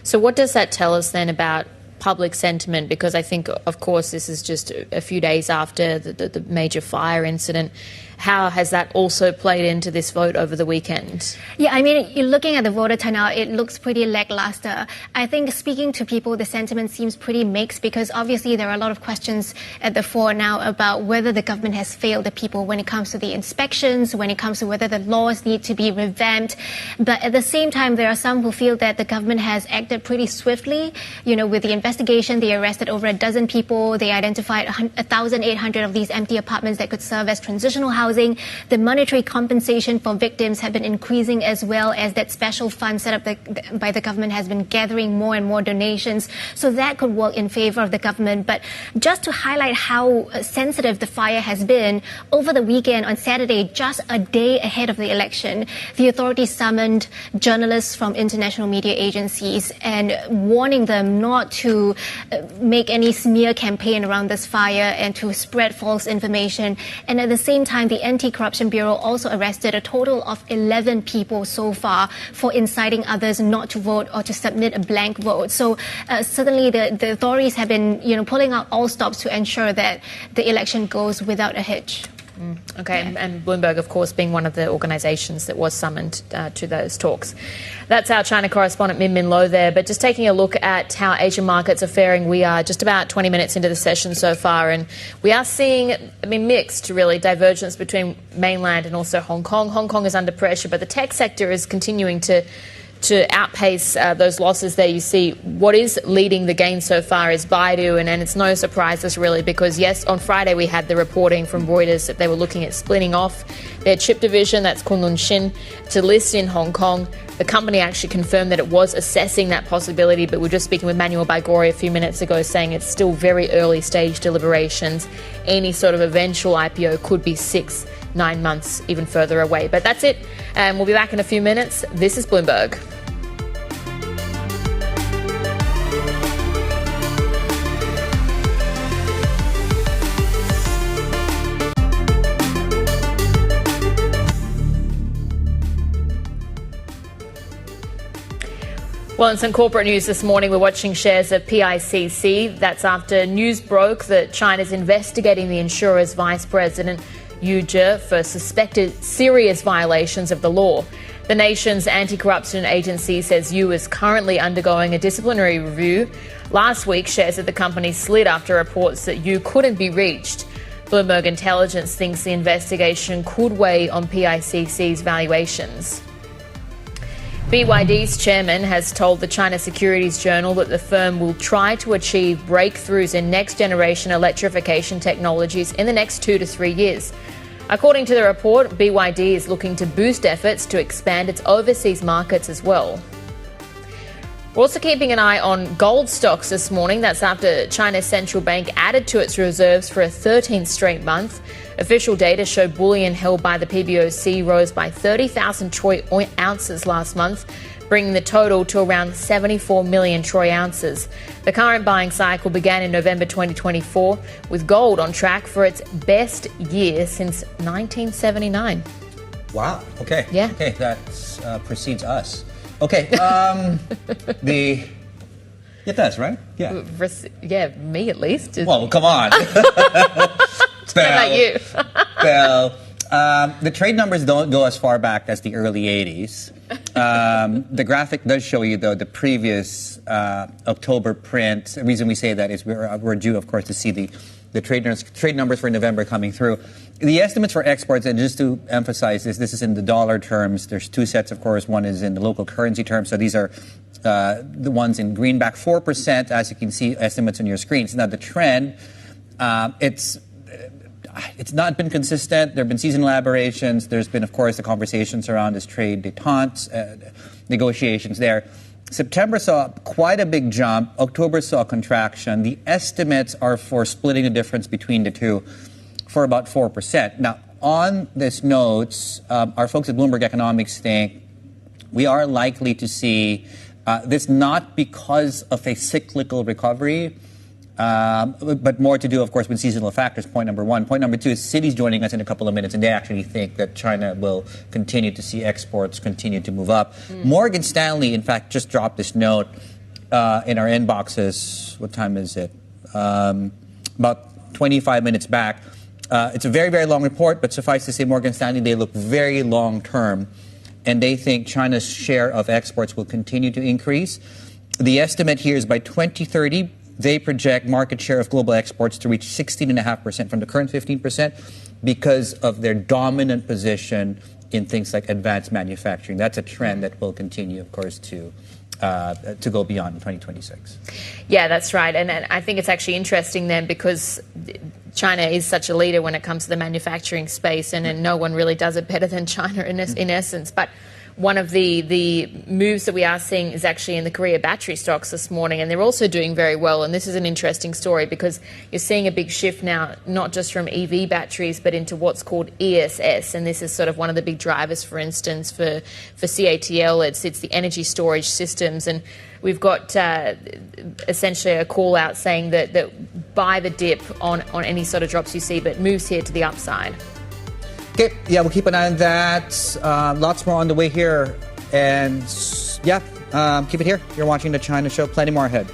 So what does that tell us then about public sentiment? Because I think, of course, this is just a few days after the major fire incident. How has that also played into this vote over the weekend? Yeah, I mean, you're looking at the voter turnout, it looks pretty lackluster. I think speaking to people, the sentiment seems pretty mixed because obviously there are a lot of questions at the fore now about whether the government has failed the people when it comes to the inspections, when it comes to whether the laws need to be revamped. But at the same time, there are some who feel that the government has acted pretty swiftly. You know, with the investigation, they arrested over a dozen people. They identified 1,800 of these empty apartments that could serve as transitional housing. The monetary compensation for victims have been increasing, as well as that special fund set up by the government has been gathering more and more donations. So that could work in favor of the government. But just to highlight how sensitive the fire has been, over the weekend on Saturday, just a day ahead of the election, the authorities summoned journalists from international media agencies and warning them not to make any smear campaign around this fire and to spread false information. And at the same time, the Anti-Corruption Bureau also arrested a total of 11 people so far for inciting others not to vote or to submit a blank vote. So certainly the authorities have been, pulling out all stops to ensure that the election goes without a hitch. Okay, yeah. And Bloomberg, of course, being one of the organisations that was summoned to those talks. That's our China correspondent, Min Lo there. But just taking a look at how Asian markets are faring, we are just about 20 minutes into the session so far, and we are seeing, mixed, really, divergence between mainland and also Hong Kong. Hong Kong is under pressure, but the tech sector is continuing to outpace those losses there. You see what is leading the gain so far is Baidu, and it's no surprises really, because yes, on Friday we had the reporting from Reuters that they were looking at splitting off their chip division, that's Kunlunxin, to list in Hong Kong. The company actually confirmed that it was assessing that possibility, but we're just speaking with Manuel Baigori a few minutes ago saying it's still very early stage deliberations. Any sort of eventual IPO could be 6-9 months even further away. But that's it, and we'll be back in a few minutes. This is Bloomberg. Well, in some corporate news this morning, we're watching shares of PICC. That's after news broke that China's investigating the insurer's vice president, Yu Zhe, for suspected serious violations of the law. The nation's anti-corruption agency says Yu is currently undergoing a disciplinary review. Last week, shares of the company slid after reports that Yu couldn't be reached. Bloomberg Intelligence thinks the investigation could weigh on PICC's valuations. BYD's chairman has told the China Securities Journal that the firm will try to achieve breakthroughs in next-generation electrification technologies in the next 2 to 3 years. According to the report, BYD is looking to boost efforts to expand its overseas markets as well. We're also keeping an eye on gold stocks this morning. That's after China's central bank added to its reserves for a 13th straight month. Official data show bullion held by the PBOC rose by 30,000 troy ounces last month, bringing the total to around 74 million troy ounces. The current buying cycle began in November 2024, with gold on track for its best year since 1979. Wow. Okay. Yeah. Okay, that precedes us. Okay. It does, right? Yeah. Yeah, me at least. Well, come on. What about you? Well, the trade numbers don't go as far back as the early 80s. The graphic does show you, though, the previous October print. The reason we say that is we're due, of course, to see the trade numbers for November coming through. The estimates for exports, and just to emphasize this is in the dollar terms. There's two sets, of course. One is in the local currency terms. So these are the ones in greenback, 4%, as you can see, estimates on your screens. Now, the trend, it's not been consistent. There have been seasonal aberrations. There's been, of course, the conversations around this trade détente, negotiations there. September saw quite a big jump. October saw a contraction. The estimates are for splitting the difference between the two for about 4%. Now, on this note, our folks at Bloomberg Economics think we are likely to see this not because of a cyclical recovery, but more to do, of course, with seasonal factors, point number one. Point number two is Citi's joining us in a couple of minutes, and they actually think that China will continue to see exports continue to move up. Morgan Stanley, in fact, just dropped this note in our inboxes. What time is it? About 25 minutes back. It's a very, very long report, but suffice to say, Morgan Stanley, they look very long term, and they think China's share of exports will continue to increase. The estimate here is by 2030, they project market share of global exports to reach 16.5% from the current 15% because of their dominant position in things like advanced manufacturing. That's a trend that will continue, of course, to go beyond 2026. Yeah, that's right. And I think it's actually interesting then because China is such a leader when it comes to the manufacturing space, and no one really does it better than China in essence. But one of the moves that we are seeing is actually in the Korea battery stocks this morning, and they're also doing very well. And this is an interesting story because you're seeing a big shift now, not just from EV batteries, but into what's called ESS. And this is sort of one of the big drivers, for instance, for CATL. It's the energy storage systems. And we've got essentially a call out saying that buy the dip on any sort of drops you see, but moves here to the upside. Okay, yeah, we'll keep an eye on that. Lots more on the way here. And yeah, keep it here. You're watching The China Show. Plenty more ahead.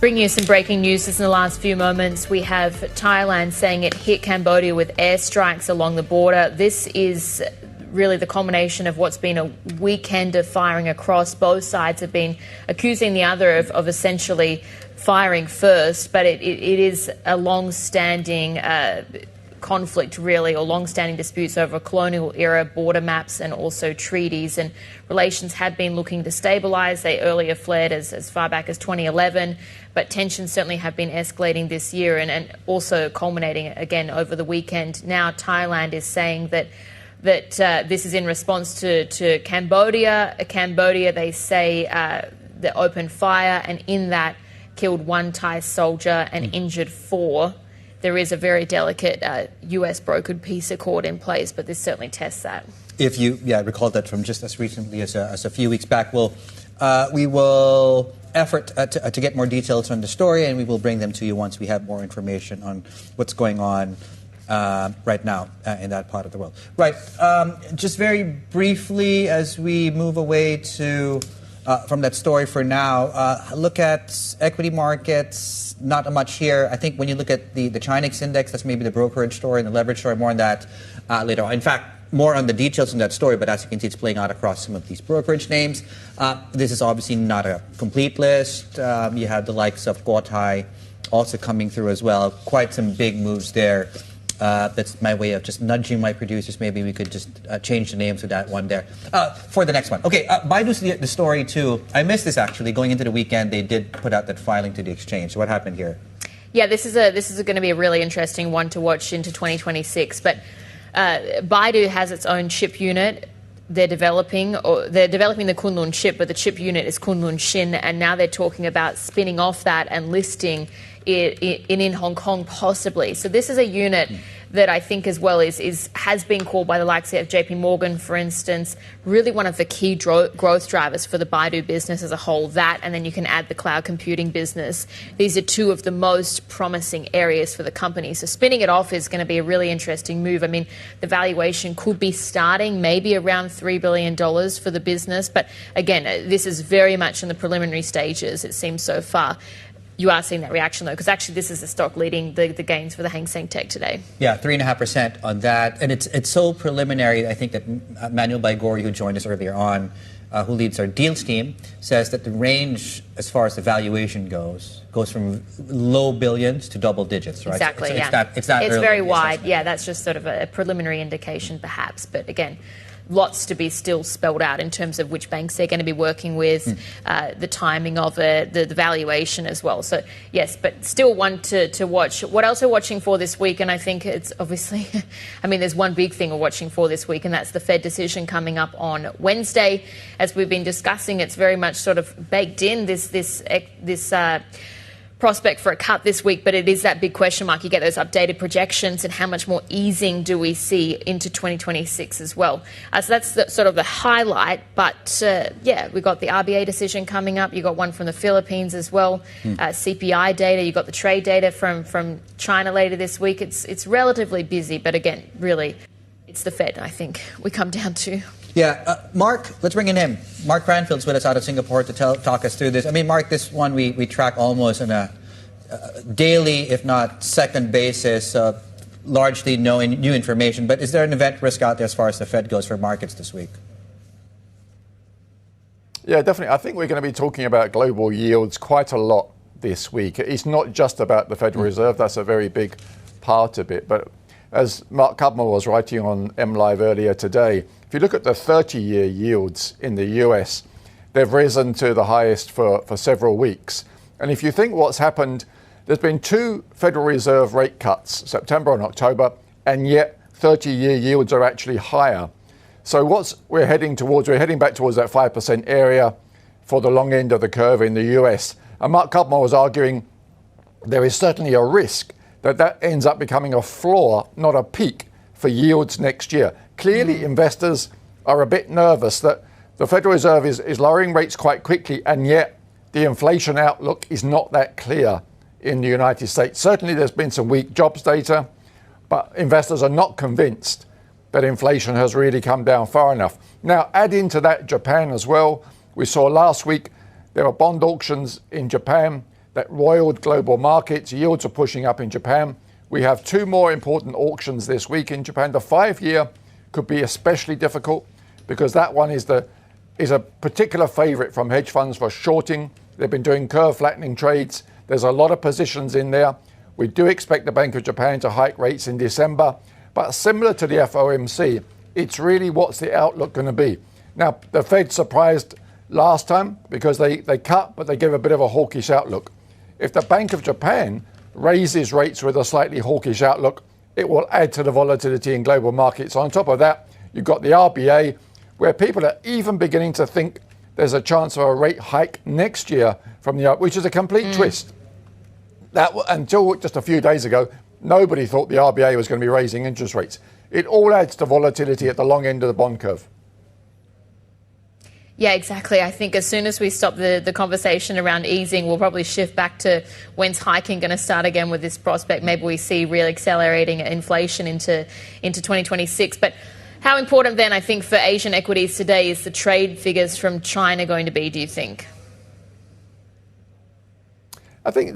Bringing you some breaking news just in the last few moments. We have Thailand saying it hit Cambodia with airstrikes along the border. This is really the culmination of what's been a weekend of firing across. Both sides have been accusing the other of essentially firing first, but it is a long-standing conflict, really, or long-standing disputes over colonial era border maps and also treaties. And relations have been looking to stabilise. They earlier flared as far back as 2011, but tensions certainly have been escalating this year and also culminating again over the weekend. Now Thailand is saying that this is in response to Cambodia. Cambodia, they say, they opened fire and in that killed one Thai soldier and injured 4. There is a very delicate US brokered peace accord in place, but this certainly tests that. If you recall that from just as recently as a few weeks back, we will effort to get more details on the story, and we will bring them to you once we have more information on what's going on right now in that part of the world. Right. Just very briefly, as we move away from that story for now, look at equity markets. Not much here. I think when you look at the Chinex index, that's maybe the brokerage story and the leverage story, more on that later on. In fact, more on the details in that story, but as you can see, it's playing out across some of these brokerage names. This is obviously not a complete list. You have the likes of Guotai also coming through as well. Quite some big moves there. That's my way of just nudging my producers. Maybe we could just change the name to that one there for the next one. Okay, Baidu's the story too. I missed this actually. Going into the weekend, they did put out that filing to the exchange. So what happened here? Yeah, this is going to be a really interesting one to watch into 2026. But Baidu has its own chip unit. They're developing the Kunlunxin chip, but the chip unit is Kunlunxin, and now they're talking about spinning off that and listing it in Hong Kong possibly. So this is a unit that I think as well has been called by the likes of JP Morgan, for instance, really one of the key growth drivers for the Baidu business as a whole. That, and then you can add the cloud computing business. These are two of the most promising areas for the company. So spinning it off is going to be a really interesting move. I mean, the valuation could be starting maybe around $3 billion for the business. But again, this is very much in the preliminary stages, it seems so far. You are seeing that reaction, though, because actually this is the stock leading the gains for the Hang Seng Tech today. Yeah, 3.5% on that. And it's so preliminary, I think, that Manuel Baigori, who joined us earlier on, who leads our deals team, says that the range as far as the valuation goes goes from low billions to double digits, right? Exactly, It's early very in the wide. assessment. Yeah, that's just sort of a preliminary indication, perhaps. But again, lots to be still spelled out in terms of which banks they're going to be working with, the timing of it, the valuation as well. So, yes, but still one to watch. What else we're watching for this week, and I think it's obviously, I mean, there's one big thing we're watching for this week, and that's the Fed decision coming up on Wednesday. As we've been discussing, it's very much sort of baked in, this prospect for a cut this week, but it is that big question mark. You get those updated projections and how much more easing do we see into 2026 as well. So that's sort of the highlight. But yeah, we've got the RBA decision coming up. You've got one from the Philippines as well, CPI data. You've got the trade data from China later this week. It's relatively busy, but again, really, it's the Fed, I think, we come down to. Yeah, Mark, let's bring in him. Mark Cranfield's with us out of Singapore to talk us through this. I mean, Mark, this one we track almost on a daily, if not second basis, largely new information. But is there an event risk out there as far as the Fed goes for markets this week? Yeah, definitely. I think we're going to be talking about global yields quite a lot this week. It's not just about the Federal Reserve. That's a very big part of it. But as Mark Cudmore was writing on MLive earlier today, if you look at the 30-year yields in the US, they've risen to the highest for several weeks. And if you think what's happened, there's been 2 Federal Reserve rate cuts, September and October, and yet 30-year yields are actually higher. So we're heading back towards that 5% area for the long end of the curve in the US. And Mark Cudmore was arguing there is certainly a risk that ends up becoming a floor, not a peak, for yields next year. Clearly, investors are a bit nervous that the Federal Reserve is lowering rates quite quickly, and yet the inflation outlook is not that clear in the United States. Certainly, there's been some weak jobs data, but investors are not convinced that inflation has really come down far enough. Now, add into that Japan as well. We saw last week there were bond auctions in Japan that roiled global markets. Yields are pushing up in Japan. We have 2 more important auctions this week in Japan. The 5-year could be especially difficult because that one is a particular favorite from hedge funds for shorting. They've been doing curve flattening trades. There's a lot of positions in there. We do expect the Bank of Japan to hike rates in December, but similar to the FOMC, it's really what's the outlook going to be. Now, the Fed surprised last time because they cut, but they gave a bit of a hawkish outlook. If the Bank of Japan raises rates with a slightly hawkish outlook, it will add to the volatility in global markets. On top of that, you've got the RBA, where people are even beginning to think there's a chance of a rate hike next year which is a complete twist. That until just a few days ago, nobody thought the RBA was going to be raising interest rates. It all adds to volatility at the long end of the bond curve. Yeah, exactly. I think as soon as we stop the conversation around easing, we'll probably shift back to when's hiking going to start again with this prospect. Maybe we see real accelerating inflation into 2026. But how important then, I think, for Asian equities today is the trade figures from China going to be, do you think? I think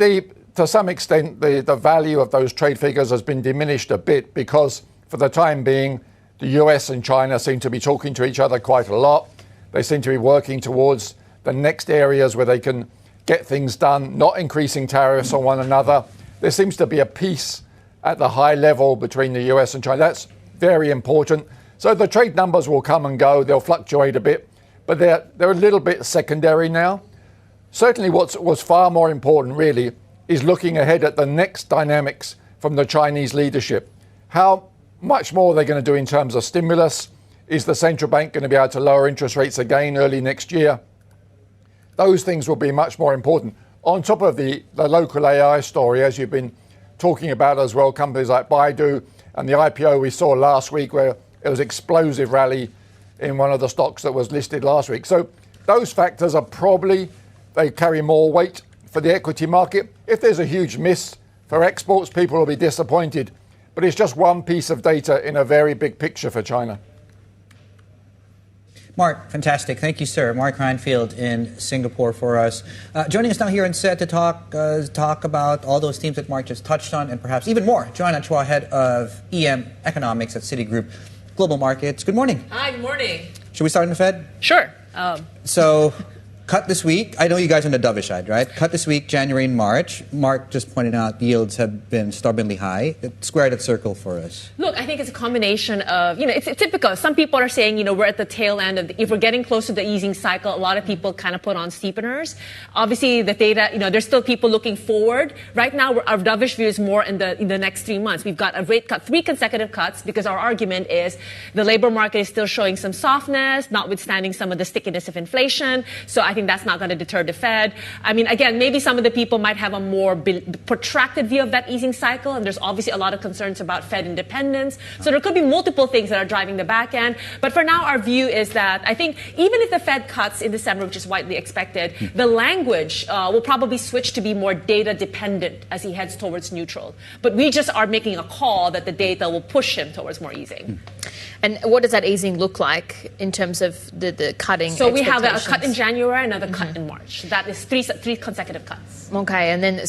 to some extent, the value of those trade figures has been diminished a bit because for the time being, the US and China seem to be talking to each other quite a lot. They seem to be working towards the next areas where they can get things done, not increasing tariffs on one another. There seems to be a peace at the high level between the US and China. That's very important. So the trade numbers will come and go. They'll fluctuate a bit, but they're a little bit secondary now. Certainly what's far more important, really, is looking ahead at the next dynamics from the Chinese leadership. How much more are they going to do in terms of stimulus? Is the central bank going to be able to lower interest rates again early next year? Those things will be much more important. On top of the local AI story, as you've been talking about as well, companies like Baidu and the IPO we saw last week where it was explosive rally in one of the stocks that was listed last week. So those factors are probably, they carry more weight for the equity market. If there's a huge miss for exports, people will be disappointed. But it's just one piece of data in a very big picture for China. Mark, fantastic. Thank you, sir. Mark Cranfield in Singapore for us. Joining us now here in set to talk about all those themes that Mark just touched on and perhaps even more. Johanna, Chua, head of EM Economics at Citigroup Global Markets. Good morning. Hi, good morning. Should we start in the Fed? Sure. So cut this week. I know you guys are on the dovish side, right? Cut this week, January and March. Mark just pointed out yields have been stubbornly high. Square that circle for us. Look, I think it's a combination of, it's typical. Some people are saying, we're at the tail end of, if we're getting close to the easing cycle, a lot of people kind of put on steepeners. Obviously, the data, there's still people looking forward. Right now, our dovish view is more in the next 3 months. We've got a rate cut, 3 consecutive cuts, because our argument is the labor market is still showing some softness, notwithstanding some of the stickiness of inflation. So I think that's not going to deter the Fed. I mean, again, maybe some of the people might have a more protracted view of that easing cycle, and there's obviously a lot of concerns about Fed independence. So there could be multiple things that are driving the back end. But for now, our view is that I think even if the Fed cuts in December, which is widely expected, the language will probably switch to be more data dependent as he heads towards neutral. But we just are making a call that the data will push him towards more easing. And what does that easing look like in terms of the cutting? So we have a cut in January, another cut in March. That is three consecutive cuts. Okay, and then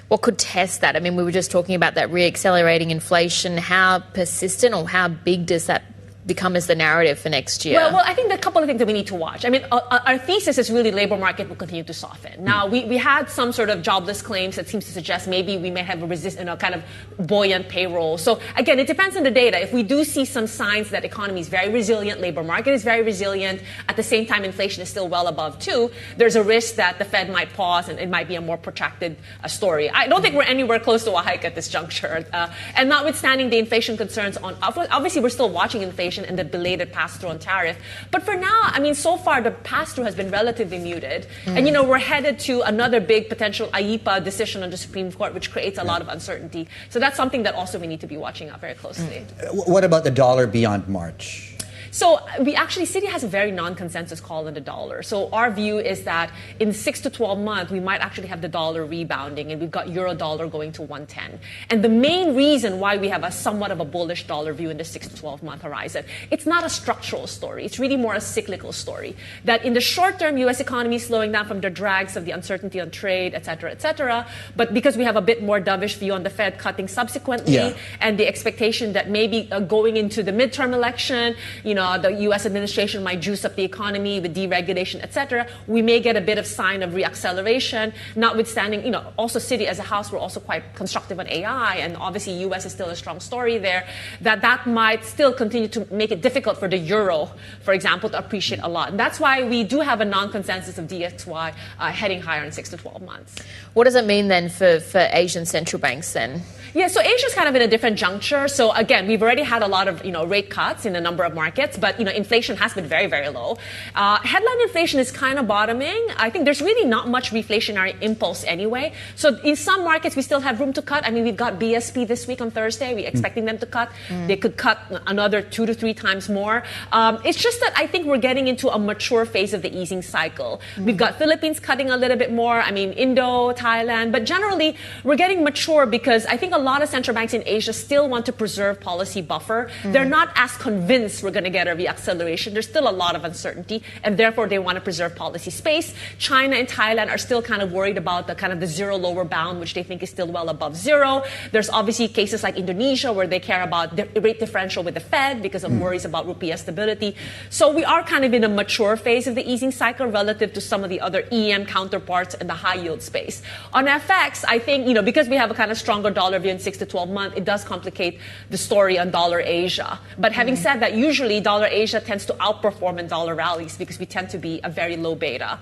what could test that? I mean, we were just talking about that re-accelerating inflation. How persistent or how big does that become as the narrative for next year? Well, I think there are a couple of things that we need to watch. I mean, our thesis is really labor market will continue to soften. Now, we had some sort of jobless claims that seems to suggest maybe we may have a kind of buoyant payroll. So again, it depends on the data. If we do see some signs that economy is very resilient, labor market is very resilient, at the same time inflation is still well above 2, there's a risk that the Fed might pause and it might be a more protracted story. I don't think we're anywhere close to a hike at this juncture. And notwithstanding the inflation concerns obviously we're still watching inflation and the belated pass-through on tariff. But for now, I mean, so far the pass-through has been relatively muted. And, we're headed to another big potential IEPA decision on the Supreme Court, which creates a lot of uncertainty. So that's something that also we need to be watching out very closely. What about the dollar beyond March? So Citi has a very non-consensus call on the dollar. So our view is that in 6 to 12 months, we might actually have the dollar rebounding, and we've got euro dollar going to 110. And the main reason why we have a somewhat of a bullish dollar view in the 6 to 12 month horizon, it's not a structural story. It's really more a cyclical story. That in the short term, U.S. economy is slowing down from the drags of the uncertainty on trade, et cetera, but because we have a bit more dovish view on the Fed cutting subsequently, and the expectation that maybe going into the midterm election, the U.S. administration might juice up the economy with deregulation, et cetera, we may get a bit of sign of reacceleration, notwithstanding, also Citi as a house, we're also quite constructive on AI, and obviously U.S. is still a strong story there, that might still continue to make it difficult for the euro, for example, to appreciate a lot. And that's why we do have a non-consensus of DXY heading higher in 6 to 12 months. What does it mean then for Asian central banks then? Yeah, so Asia's kind of in a different juncture. So again, we've already had a lot of rate cuts in a number of markets, but inflation has been very, very low. Headline inflation is kind of bottoming. I think there's really not much reflationary impulse anyway. So in some markets, we still have room to cut. I mean, we've got BSP this week on Thursday. We're expecting them to cut. They could cut another 2 to 3 times more. It's just that I think we're getting into a mature phase of the easing cycle. We've got Philippines cutting a little bit more. I mean, Indo, Thailand, but generally we're getting mature because I think a lot of central banks in Asia still want to preserve policy buffer. They're not as convinced we're going to get a reacceleration. There's still a lot of uncertainty, and therefore they want to preserve policy space. China and Thailand are still kind of worried about the zero lower bound, which they think is still well above 0. There's obviously cases like Indonesia where they care about the rate differential with the Fed because of worries about rupiah stability. So we are kind of in a mature phase of the easing cycle relative to some of the other EM counterparts in the high yield space. On FX, I think, because we have a kind of stronger dollar view in 6 to 12 months, it does complicate the story on dollar Asia. But having said that, usually dollar Asia tends to outperform in dollar rallies because we tend to be a very low beta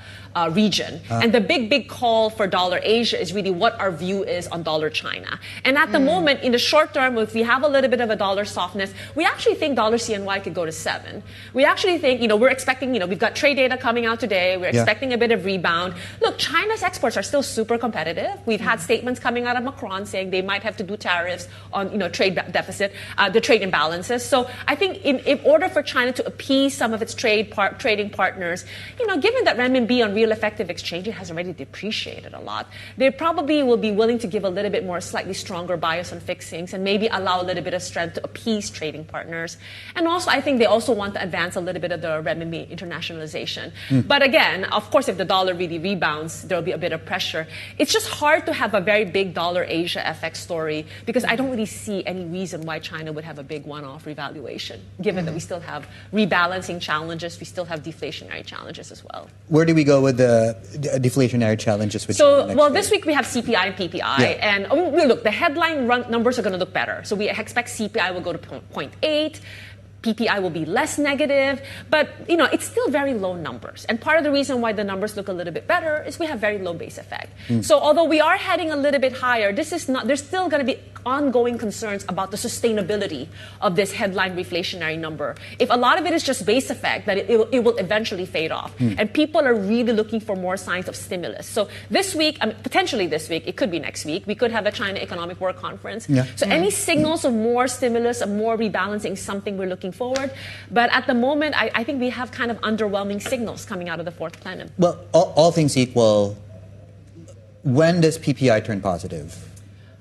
region. And the big call for dollar Asia is really what our view is on dollar China. And at the moment, in the short term, if we have a little bit of a dollar softness, we actually think dollar CNY could go to 7. We actually think, we're expecting, we've got trade data coming out today. We're expecting a bit of rebound. Look, China's exports are still super competitive. We've had statements coming out of Macron saying they might have to do tariffs on, trade deficit, the trade imbalances. So I think in order for China to appease some of its trading partners, given that renminbi on real effective exchange it has already depreciated a lot, they probably will be willing to give a little bit more slightly stronger bias on fixings and maybe allow a little bit of strength to appease trading partners. And also, I think they also want to advance a little bit of the renminbi internationalization. But again, of course, if the dollar really rebounds, there'll be a bit of pressure. It's just hard to have a very big dollar Asia FX story story, because I don't really see any reason why China would have a big one-off revaluation, given that we still have rebalancing challenges, we still have deflationary challenges as well. Where do we go with the deflationary challenges? This week we have CPI and PPI, and look, the headline numbers are going to look better. So we expect CPI will go to 0.8. PPI will be less negative, but it's still very low numbers. And part of the reason why the numbers look a little bit better is we have very low base effect. So although we are heading a little bit higher, there's still going to be ongoing concerns about the sustainability of this headline reflationary number. If a lot of it is just base effect, that it will eventually fade off. And people are really looking for more signs of stimulus. So this week, potentially this week, it could be next week, we could have a China Economic Work Conference. So any signals of more stimulus, of more rebalancing, is something we're looking forward. But at the moment, I think we have kind of underwhelming signals coming out of the fourth plenum. Well, all things equal, when does PPI turn positive?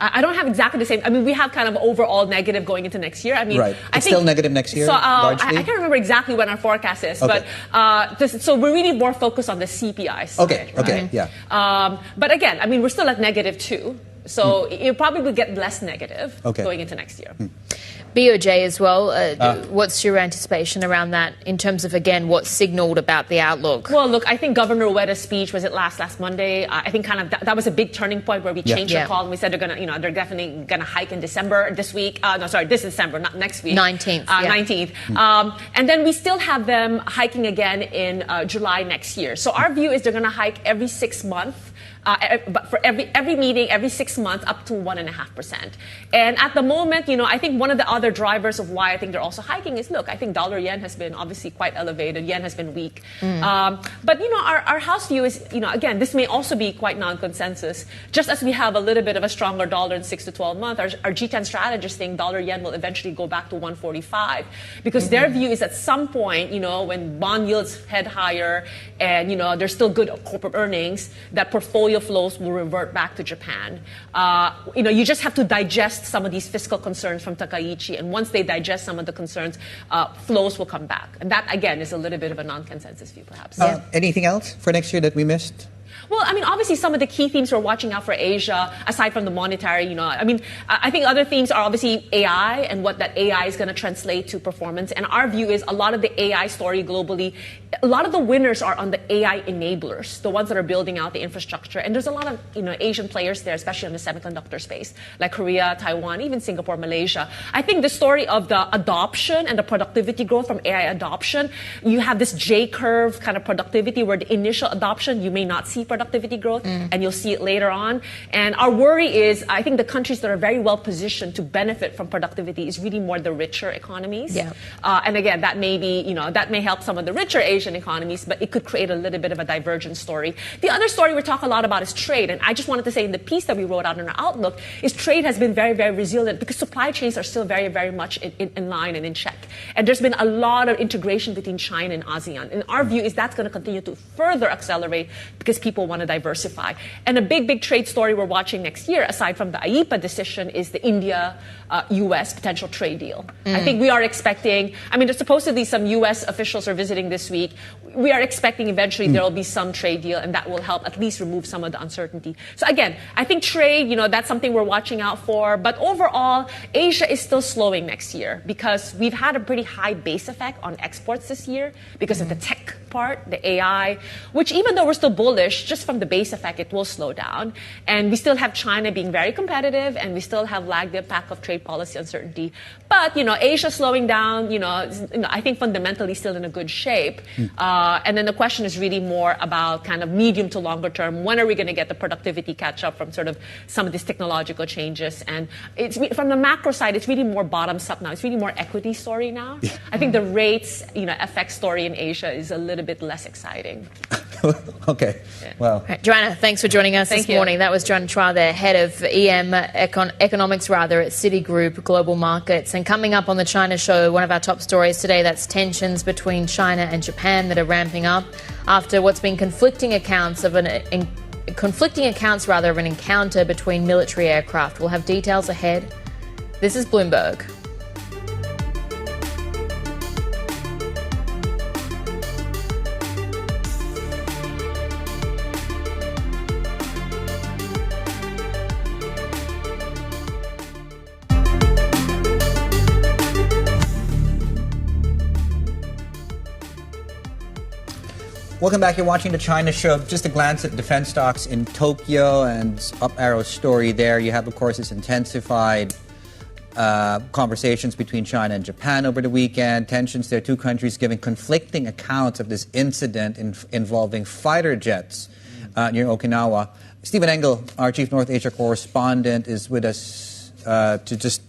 I don't have exactly the same. I mean, we have kind of overall negative going into next year. I mean, right. It's still negative next year, so, largely? I can't remember exactly what our forecast is, okay. but so we're really more focused on the CPI side. Okay, yeah. But again, I mean, we're still at -2, so it probably will get less negative going into next year. BOJ as well. What's your anticipation around that in terms of, again, what's signaled about the outlook? Well, look, I think Governor Ueda's speech, was it last Monday? I think kind of that was a big turning point where we changed our call and we said they're definitely going to hike in December this week. This December, not next week. 19th. 19th. And then we still have them hiking again in July next year. So our view is they're going to hike every 6 months. But for every meeting, every 6 months, up to 1.5%. And at the moment, I think one of the other drivers of why I think they're also hiking is, look, I think dollar yen has been obviously quite elevated. Yen has been weak. But, our house view is, again, this may also be quite non-consensus. Just as we have a little bit of a stronger dollar in 6 to 12 months, our G10 strategists think dollar yen will eventually go back to 145. Because their view is at some point, when bond yields head higher and, there's still good corporate earnings, that portfolio flows will revert back to Japan. You just have to digest some of these fiscal concerns from Takaichi, and once they digest some of the concerns, flows will come back. And that, again, is a little bit of a non-consensus view, perhaps. Anything else for next year that we missed? Well, I mean, obviously, some of the key themes we're watching out for Asia, aside from the monetary, I think other themes are obviously AI and what that AI is going to translate to performance. And our view is a lot of the AI story globally, a lot of the winners are on the AI enablers, the ones that are building out the infrastructure. And there's a lot of, Asian players there, especially in the semiconductor space, like Korea, Taiwan, even Singapore, Malaysia. I think the story of the adoption and the productivity growth from AI adoption, you have this J-curve kind of productivity where the initial adoption, you may not see productivity growth, and you'll see it later on. And our worry is, I think the countries that are very well positioned to benefit from productivity is really more the richer economies. And again, that may be, that may help some of the richer Asian economies, but it could create a little bit of a divergent story. The other story we talk a lot about is trade. And I just wanted to say in the piece that we wrote out in our outlook is trade has been very, very resilient because supply chains are still very, very much in line and in check. And there's been a lot of integration between China and ASEAN. And our view is that's going to continue to further accelerate because people want to diversify. And a big, big trade story we're watching next year, aside from the IEEPA decision, is the India-US potential trade deal. I think we are expecting, there's supposedly some US officials are visiting this week. We are expecting eventually there will be some trade deal, and that will help at least remove some of the uncertainty. So again, I think trade, that's something we're watching out for. But overall, Asia is still slowing next year because we've had a pretty high base effect on exports this year because of the tech part, the AI, which even though we're still bullish, just from the base effect, it will slow down. And we still have China being very competitive, and we still have lagged the impact of trade policy uncertainty. But, Asia slowing down, I think fundamentally still in a good shape. And then the question is really more about kind of medium to longer term. When are we going to get the productivity catch up from sort of some of these technological changes? And it's from the macro side, it's really more bottoms up now. It's really more equity story now. I think the rates, FX story in Asia is a little bit less exciting. Okay. Well, right, Johanna, thanks for joining us this morning. That was Johanna Chua, the head of EM economics at Citigroup Global Markets. And coming up on the China show, one of our top stories today, that's tensions between China and Japan that are ramping up after what's been conflicting accounts of an encounter between military aircraft. We'll have details ahead. This is Bloomberg. Welcome back. You're watching the China Show. Just a glance at defense stocks in Tokyo and up arrow story there. You have, of course, this intensified conversations between China and Japan over the weekend. Tensions there, two countries giving conflicting accounts of this incident involving fighter jets near Okinawa. Stephen Engel, our chief North Asia correspondent, is with us to just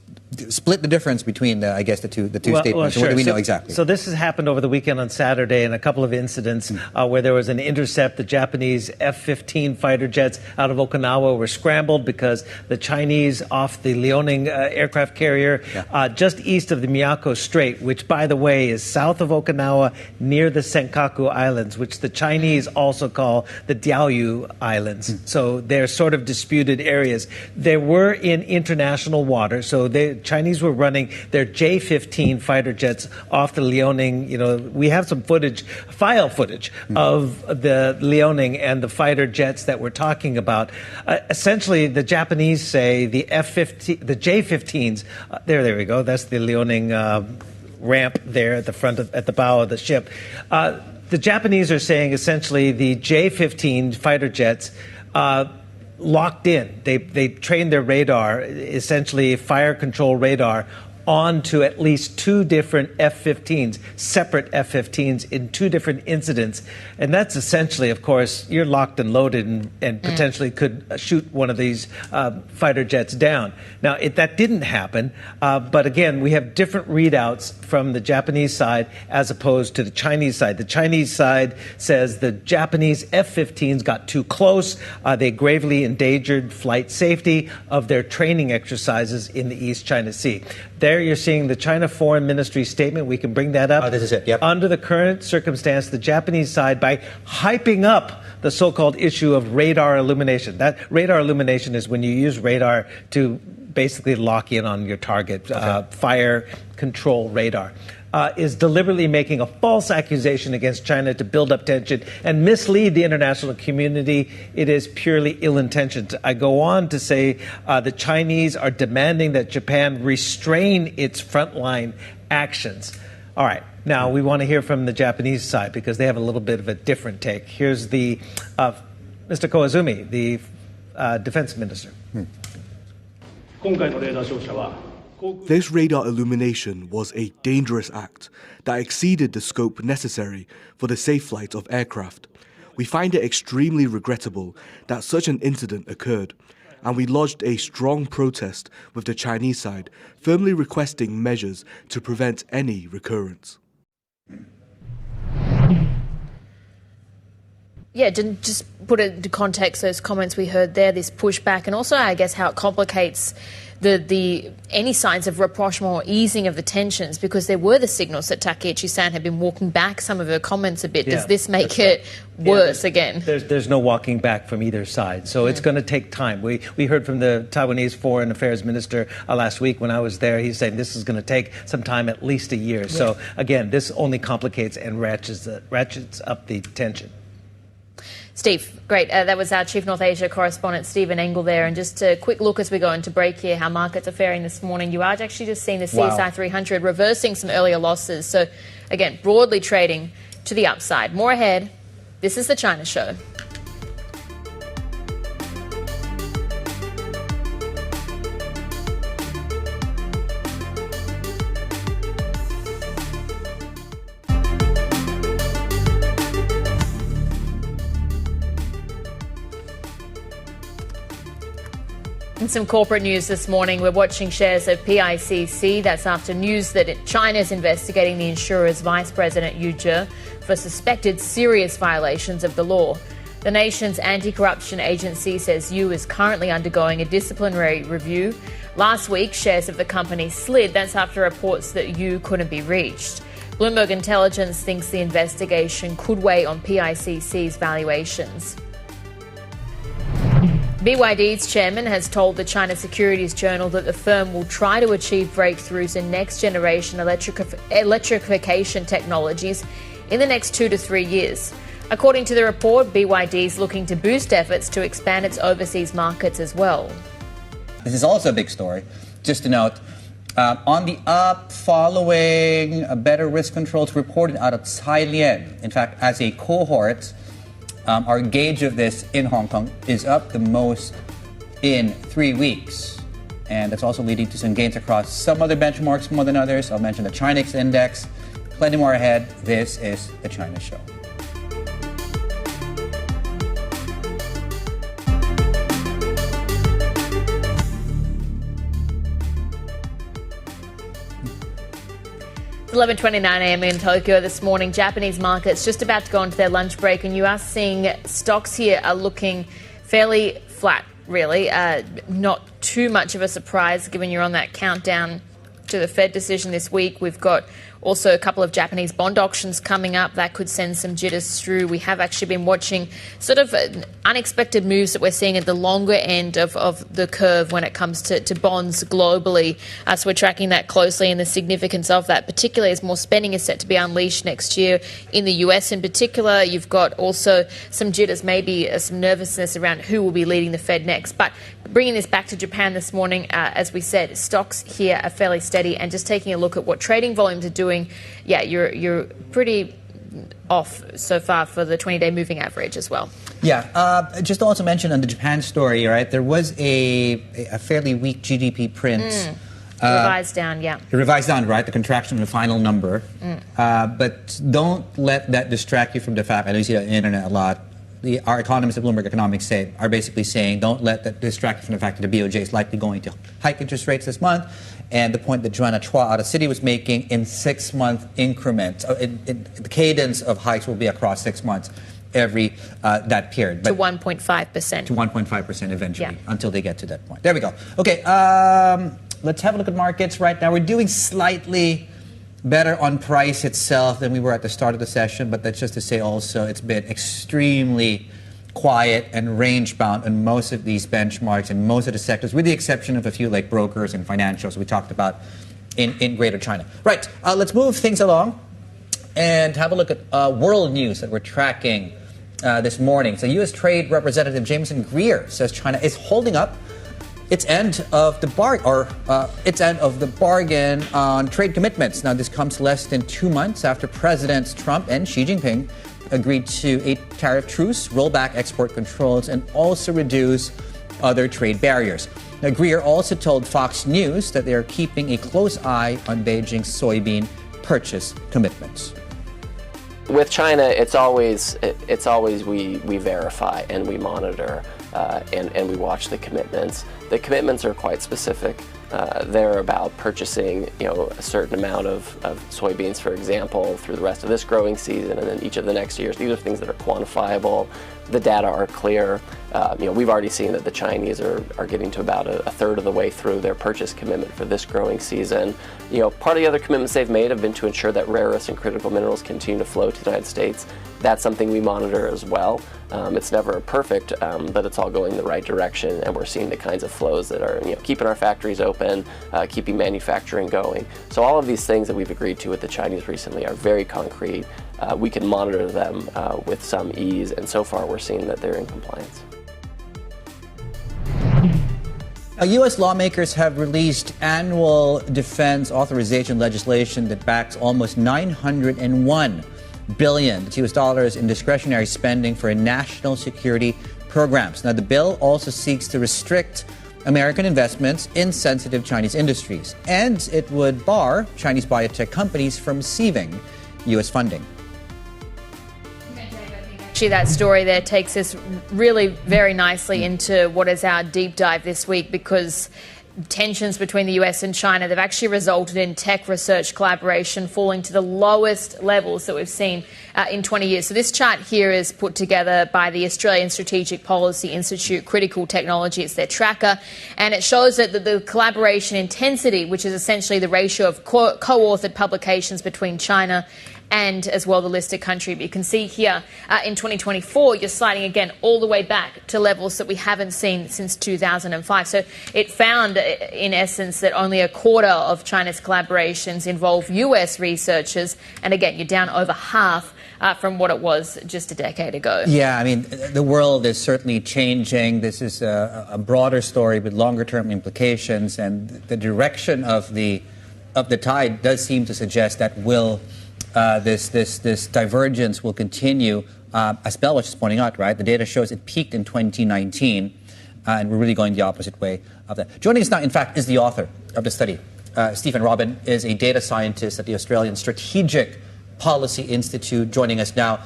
split the difference between the two statements. Well, sure. What do we know exactly? So this has happened over the weekend on Saturday in a couple of incidents where there was an intercept. The Japanese F-15 fighter jets out of Okinawa were scrambled because the Chinese off the Liaoning aircraft carrier just east of the Miyako Strait, which, by the way, is south of Okinawa near the Senkaku Islands, which the Chinese also call the Diaoyu Islands. So they're sort of disputed areas. They were in international water, so the Chinese were running their J-15 fighter jets off the Liaoning. You know, we have some file footage of the Liaoning and the fighter jets that we're talking about. Essentially, the Japanese say the J-15s. There we go. That's the Liaoning ramp there at the front at the bow of the ship. The Japanese are saying essentially the J-15 fighter jets locked in. They trained their radar, essentially fire control radar, onto at least two different F-15s, separate F-15s in two different incidents. And that's essentially, of course, you're locked and loaded and potentially could shoot one of these fighter jets down. Now, that didn't happen. But again, we have different readouts from the Japanese side as opposed to the Chinese side. The Chinese side says the Japanese F-15s got too close. They gravely endangered flight safety of their training exercises in the East China Sea. There you're seeing the China Foreign Ministry statement. We can bring that up. Oh, this is it. Yep. Under the current circumstance, the Japanese side, by hyping up the so-called issue of radar illumination. That radar illumination is when you use radar to basically lock in on your target, fire control radar. Is deliberately making a false accusation against China to build up tension and mislead the international community. It is purely ill-intentioned. I go on to say the Chinese are demanding that Japan restrain its frontline actions. All right. Now, we want to hear from the Japanese side because they have a little bit of a different take. Here's the Mr. Koizumi, the defense minister. This radar illumination was a dangerous act that exceeded the scope necessary for the safe flight of aircraft. We find it extremely regrettable that such an incident occurred, and we lodged a strong protest with the Chinese side, firmly requesting measures to prevent any recurrence. Yeah, just put it into context, those comments we heard there, this pushback, and also, I guess, how it complicates any signs of rapprochement or easing of the tensions, because there were the signals that Takeichi-san had been walking back some of her comments a bit. Does this make it worse again? There's no walking back from either side, so it's going to take time. We heard from the Taiwanese Foreign Affairs Minister last week when I was there. He's saying this is going to take some time, at least a year. So again, this only complicates and ratchets up the tension. Steve, great. That was our Chief North Asia correspondent, Stephen Engel there. And just a quick look as we go into break here, how markets are faring this morning. You are actually just seeing the CSI 300 reversing some earlier losses. So, again, broadly trading to the upside. More ahead. This is the China Show. In some corporate news this morning, we're watching shares of PICC. That's after news that China is investigating the insurer's vice president, Yu Zhe, for suspected serious violations of the law. The nation's anti-corruption agency says Yu is currently undergoing a disciplinary review. Last week, shares of the company slid. That's after reports that Yu couldn't be reached. Bloomberg Intelligence thinks the investigation could weigh on PICC's valuations. BYD's chairman has told the China Securities Journal that the firm will try to achieve breakthroughs in next-generation electrification technologies in the next 2 to 3 years. According to the report, BYD is looking to boost efforts to expand its overseas markets as well. This is also a big story. Just to note, On the up, following better risk controls reported out of Thailand. In fact, as a cohort, our gauge of this in Hong Kong is up the most in 3 weeks. And that's also leading to some gains across some other benchmarks more than others. I'll mention the Chinex index. Plenty more ahead. This is the China Show. It's 11:29 a.m. in Tokyo this morning. Japanese markets just about to go into their lunch break, and you are seeing stocks here are looking fairly flat, really. Not too much of a surprise given you're on that countdown to the Fed decision this week. We've got also a couple of Japanese bond auctions coming up that could send some jitters through. We have actually been watching sort of unexpected moves that we're seeing at the longer end of the curve when it comes to bonds globally. So we're tracking that closely, and the significance of that, particularly as more spending is set to be unleashed next year in the US in particular. You've got also some jitters, maybe some nervousness around who will be leading the Fed next. But bringing this back to Japan this morning, as we said, stocks here are fairly steady, and just taking a look at what trading volumes are doing. Yeah, you're pretty off so far for the 20-day moving average as well. Yeah, just to also mention on the Japan story, right, there was a fairly weak GDP print. Revised down, yeah. Revised down, right, the contraction of the final number. But don't let that distract you from the fact, I know you see that on the internet a lot, our economists at Bloomberg Economics are basically saying don't let that distract you from the fact that the BOJ is likely going to hike interest rates this month. And the point that Johanna Chua out of Citi was making in 6-month increments. The cadence of hikes will be across 6 months every that period. To 1.5%. To 1.5% eventually, until they get to that point. There we go. Okay, let's have a look at markets right now. We're doing slightly better on price itself than we were at the start of the session, but that's just to say also it's been extremely quiet and range-bound in most of these benchmarks and most of the sectors, with the exception of a few like brokers and financials we talked about in Greater China. Right, let's move things along and have a look at world news that we're tracking this morning. So U.S. Trade Representative Jameson Greer says China is holding up its end of the bargain on trade commitments. Now, this comes less than 2 months after Presidents Trump and Xi Jinping agreed to a tariff truce, roll back export controls, and also reduce other trade barriers. Now, Greer also told Fox News that they are keeping a close eye on Beijing's soybean purchase commitments. With China, it's always we verify and we monitor and we watch the commitments. The commitments are quite specific. They're about purchasing, a certain amount of soybeans, for example, through the rest of this growing season and then each of the next years. These are things that are quantifiable. The data are clear. We've already seen that the Chinese are getting to about a third of the way through their purchase commitment for this growing season. Part of the other commitments they've made have been to ensure that rare earths and critical minerals continue to flow to the United States. That's something we monitor as well. It's never perfect, but it's all going in the right direction, and we're seeing the kinds of flows that are keeping our factories open, keeping manufacturing going. So all of these things that we've agreed to with the Chinese recently are very concrete. We can monitor them with some ease, and so far we're seeing that they're in compliance. U.S. lawmakers have released annual defense authorization legislation that backs almost $901 billion U.S. dollars in discretionary spending for national security programs. Now, the bill also seeks to restrict American investments in sensitive Chinese industries, and it would bar Chinese biotech companies from receiving U.S. funding. Actually, that story there takes us really very nicely into what is our deep dive this week, because tensions between the US and China, they've actually resulted in tech research collaboration falling to the lowest levels that we've seen in 20 years. So this chart here is put together by the Australian Strategic Policy Institute Critical Technology. It's their tracker, and it shows that the collaboration intensity, which is essentially the ratio of co-authored publications between China and as well the listed country. But you can see here in 2024, you're sliding again all the way back to levels that we haven't seen since 2005. So it found, in essence, that only a quarter of China's collaborations involve US researchers. And again, you're down over half from what it was just a decade ago. Yeah, I mean, the world is certainly changing. This is a broader story with longer-term implications, and the direction of the tide does seem to suggest that this divergence will continue. As Bell was just pointing out, right, the data shows it peaked in 2019, and we're really going the opposite way of that. Joining us now, in fact, is the author of the study. Stephen Robin is a data scientist at the Australian Strategic Policy Institute, joining us now.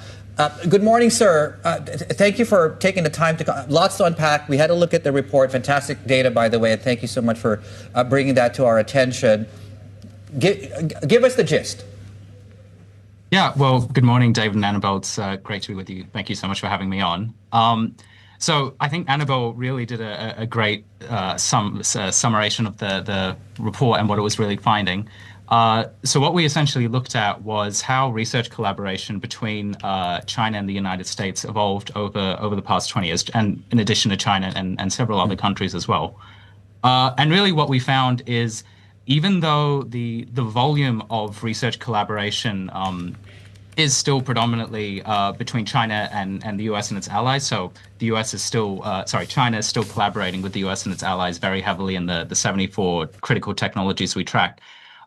Good morning, sir. Thank you for taking the time to lots to unpack. We had a look at the report. Fantastic data, by the way, and thank you so much for bringing that to our attention. Give us the gist. Yeah, well, good morning, David and Annabelle. It's great to be with you. Thank you so much for having me on. So I think Annabelle really did a great summation of the report and what it was really finding. So what we essentially looked at was how research collaboration between China and the United States evolved over the past 20 years, and in addition to China and several other countries as well. And really what we found is, even though the volume of research collaboration is still predominantly between China and the US and its allies, so the US is still, China is still collaborating with the US and its allies very heavily in the 74 critical technologies we track.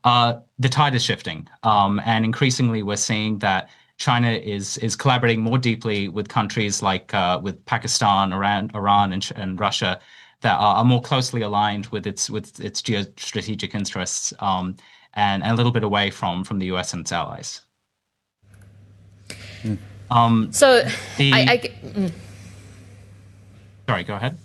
The tide is shifting, and increasingly we're seeing that China is collaborating more deeply with countries like with Pakistan, Iran, and Russia, that are more closely aligned with its geostrategic interests, and a little bit away from the US and its allies. Sorry, go ahead.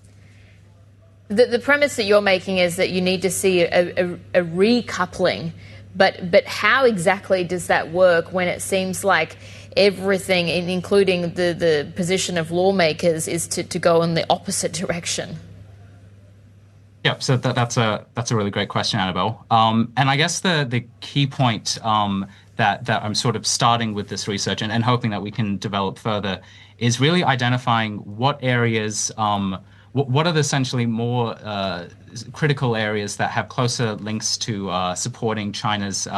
The premise that you're making is that you need to see a recoupling, but how exactly does that work when it seems like everything, including the position of lawmakers, is to go in the opposite direction? Yeah, so that's a really great question, Annabelle. And I guess the key point that I'm sort of starting with this research and hoping that we can develop further is really identifying what areas, what are the essentially more critical areas that have closer links to supporting China's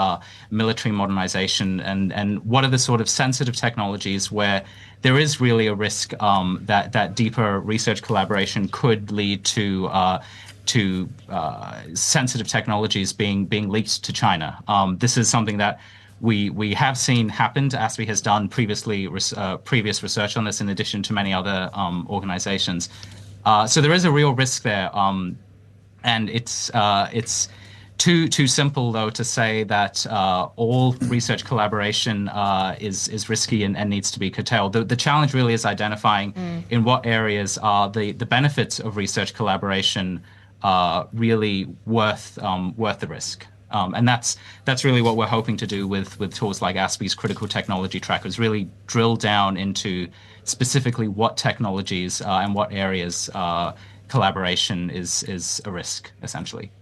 military modernization, and what are the sort of sensitive technologies where there is really a risk that deeper research collaboration could lead to sensitive technologies being leaked to China. This is something that we have seen happened. ASPI has done previous research on this, in addition to many other organizations. So there is a real risk there, and it's too simple, though, to say that all research collaboration is risky and needs to be curtailed. The challenge really is identifying in what areas are the benefits of research collaboration really worth the risk. And that's really what we're hoping to do with tools like ASPI's critical technology trackers, really drill down into specifically what technologies and what areas collaboration is a risk, essentially.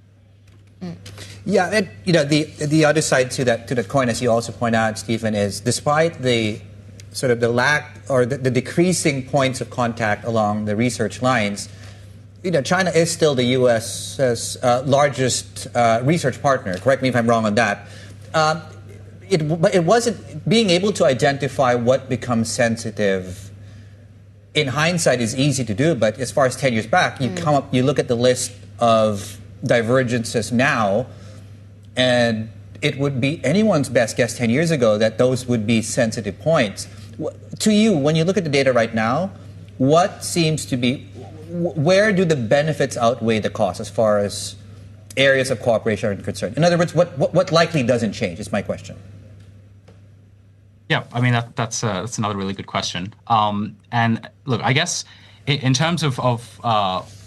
Yeah, the other side to that coin, as you also point out, Stephen, is despite the sort of the lack or the decreasing points of contact along the research lines, China is still the U.S.'s largest research partner. Correct me if I'm wrong on that. But it wasn't being able to identify what becomes sensitive. In hindsight, is easy to do, but as far as 10 years back, you look at the list of divergences now, and it would be anyone's best guess 10 years ago that those would be sensitive points. To you, when you look at the data right now, what seems to be, where do the benefits outweigh the costs as far as areas of cooperation are concerned? In other words, what likely doesn't change is my question. Yeah, I mean, that's another really good question. And look, I guess in terms of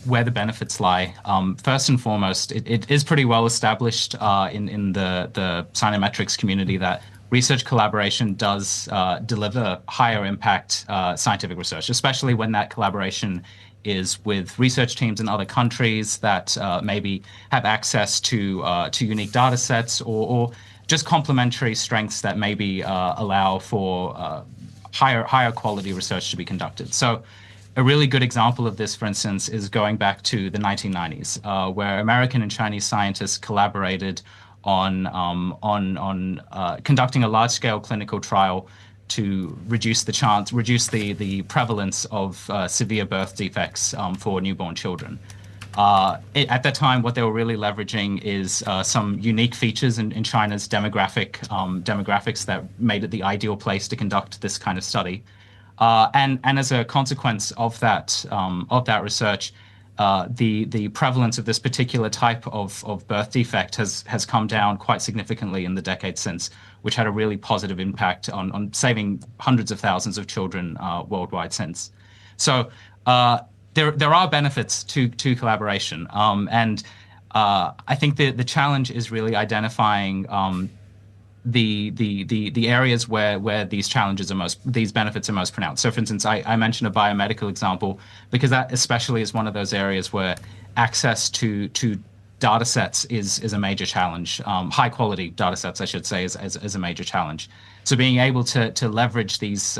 where the benefits lie, first and foremost, it is pretty well established in the Sinometrics community that research collaboration does deliver higher impact scientific research, especially when that collaboration is with research teams in other countries that maybe have access to unique data sets or just complementary strengths that maybe allow for higher quality research to be conducted. So a really good example of this, for instance, is going back to the 1990s, where American and Chinese scientists collaborated on conducting a large-scale clinical trial reduce the prevalence of severe birth defects for newborn children. At that time, what they were really leveraging is some unique features in China's demographics that made it the ideal place to conduct this kind of study. And as a consequence of that research, the prevalence of this particular type of birth defect has come down quite significantly in the decade since, which had a really positive impact on saving hundreds of thousands of children worldwide since. So there are benefits to collaboration, and I think the challenge is really identifying the areas where these benefits are most pronounced. So, for instance, I mentioned a biomedical example because that especially is one of those areas where access to data sets is a major challenge. High quality data sets, I should say, is a major challenge. So being able to leverage these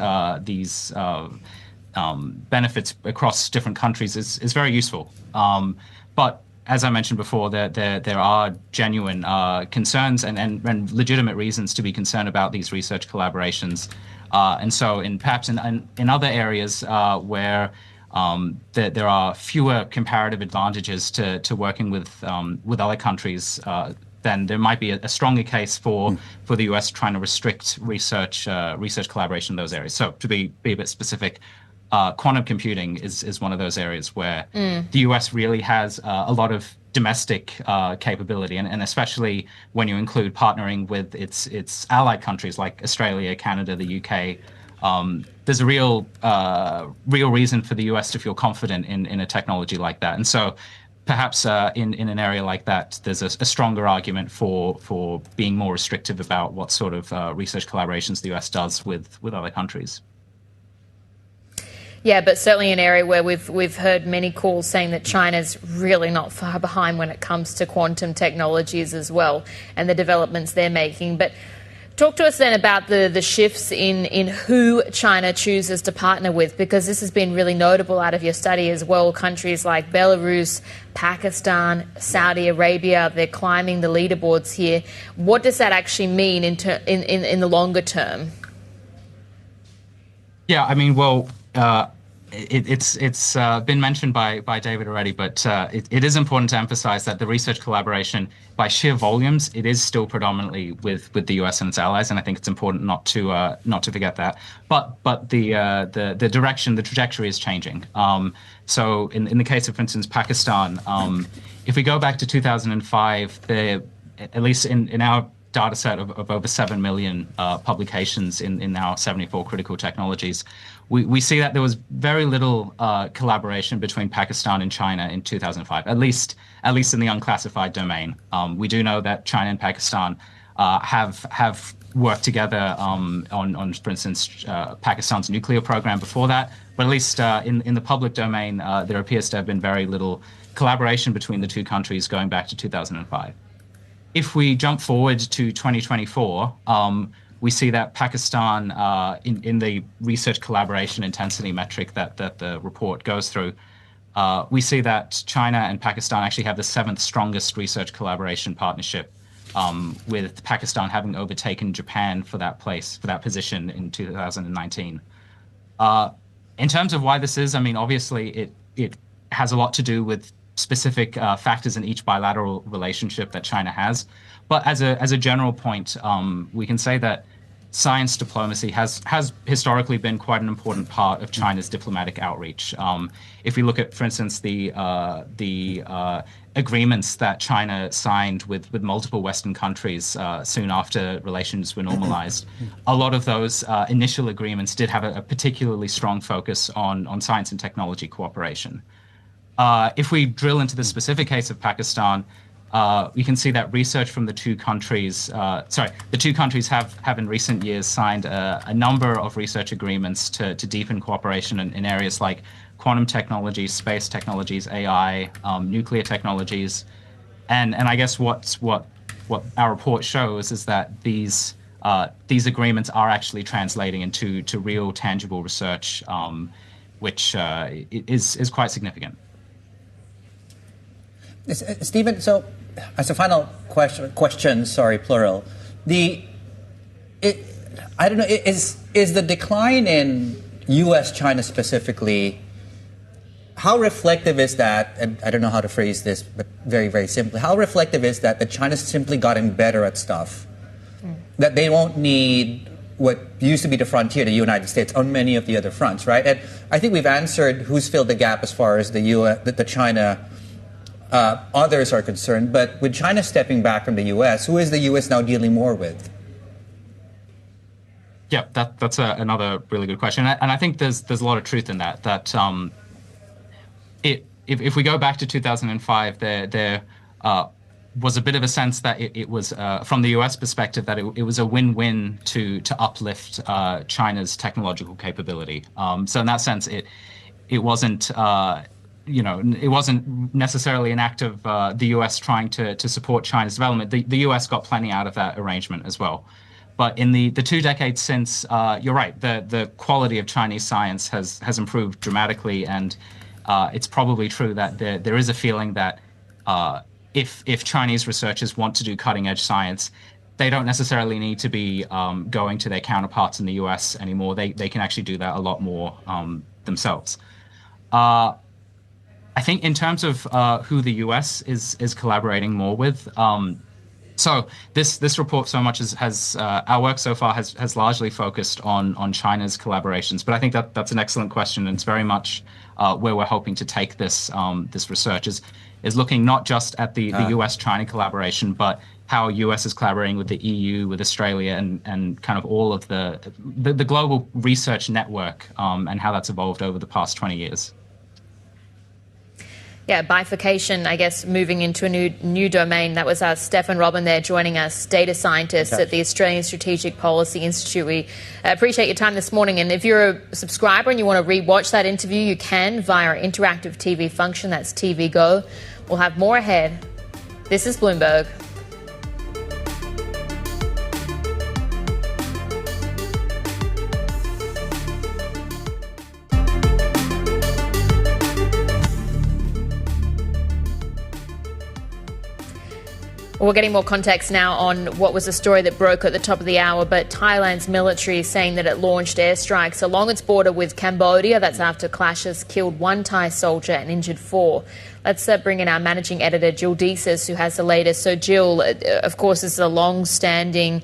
benefits across different countries is very useful. But as I mentioned before, there are genuine concerns and legitimate reasons to be concerned about these research collaborations. And so perhaps in other areas where there are fewer comparative advantages to working with other countries, then there might be a stronger case for the US trying to restrict research collaboration in those areas. So to be a bit specific, quantum computing is one of those areas where the US really has a lot of domestic capability, and especially when you include partnering with its allied countries like Australia, Canada, the UK. There's a real reason for the US to feel confident in a technology like that. And so perhaps in an area like that, there's a stronger argument for being more restrictive about what sort of research collaborations the US does with other countries. Yeah, but certainly an area where we've heard many calls saying that China's really not far behind when it comes to quantum technologies as well and the developments they're making. But talk to us then about the shifts in who China chooses to partner with, because this has been really notable out of your study as well. Countries like Belarus, Pakistan, Saudi Arabia, they're climbing the leaderboards here. What does that actually mean in the longer term? Yeah, I mean, well, it's been mentioned by David already, but it is important to emphasize that the research collaboration, by sheer volumes, it is still predominantly with the US and its allies, and I think it's important not to forget that. But the direction, the trajectory is changing. So in the case of, for instance, Pakistan, if we go back to 2005, at least in our data set of over 7 million publications in our 74 critical technologies, we see that there was very little collaboration between Pakistan and China in 2005, at least in the unclassified domain. We do know that China and Pakistan have worked together on, for instance, Pakistan's nuclear program before that, but at least in the public domain, there appears to have been very little collaboration between the two countries going back to 2005. If we jump forward to 2024, we see that Pakistan, in the research collaboration intensity metric that the report goes through, we see that China and Pakistan actually have the 7th strongest research collaboration partnership, with Pakistan having overtaken Japan for that position in 2019. In terms of why this is, I mean, obviously it has a lot to do with specific factors in each bilateral relationship that China has. But as a general point, we can say that science diplomacy has historically been quite an important part of China's diplomatic outreach. If we look at, for instance, the agreements that China signed with multiple Western countries soon after relations were normalized, a lot of those initial agreements did have a particularly strong focus on science and technology cooperation. If we drill into the specific case of Pakistan, we can see that research from the two countries have in recent years signed a number of research agreements to deepen cooperation in areas like quantum technologies, space technologies, AI, nuclear technologies. And I guess what our report shows is that these agreements are actually translating into real tangible research, which is quite significant. Stephen, so as a final question, sorry, plural. I don't know, is Is the decline in U.S. China specifically, how reflective is that? And I don't know how to phrase this, but very, very simply, how reflective is that China's simply gotten better at stuff? That they won't need what used to be the frontier, the United States, on many of the other fronts, right? And I think we've answered who's filled the gap as far as the China others are concerned. But with China stepping back from the U.S., who is the U.S. now dealing more with? Yeah, that's another really good question, and I think there's a lot of truth in that. That if we go back to 2005, there was a bit of a sense that it was, from the U.S. perspective, that it was a win-win to uplift China's technological capability. So in that sense, it wasn't it wasn't necessarily an act of the U.S. trying to support China's development. The U.S. got plenty out of that arrangement as well. But in the 2 decades since, you're right, the quality of Chinese science has improved dramatically, and it's probably true that there is a feeling that if Chinese researchers want to do cutting-edge science, they don't necessarily need to be going to their counterparts in the U.S. anymore. They can actually do that a lot more themselves. I think in terms of who the U.S. is collaborating more with, so this report so much has our work so far has largely focused on China's collaborations, but I think that's an excellent question, and it's very much where we're hoping to take this research is looking not just at the U.S.-China collaboration, but how U.S. is collaborating with the EU, with Australia, and kind of all of the global research network, and how that's evolved over the past 20 years. Yeah, bifurcation, I guess, moving into a new domain. That was Stefan Robin there joining us, data scientist at the Australian Strategic Policy Institute. We appreciate your time this morning. And if you're a subscriber and you want to re-watch that interview, you can via our interactive TV function. That's TV Go. We'll have more ahead. This is Bloomberg. We're getting more context now on what was a story that broke at the top of the hour, but Thailand's military is saying that it launched airstrikes along its border with Cambodia. That's after clashes killed 1 Thai soldier and injured 4. Let's bring in our managing editor, Jill Deesis, who has the latest. So, Jill, of course, this is a long-standing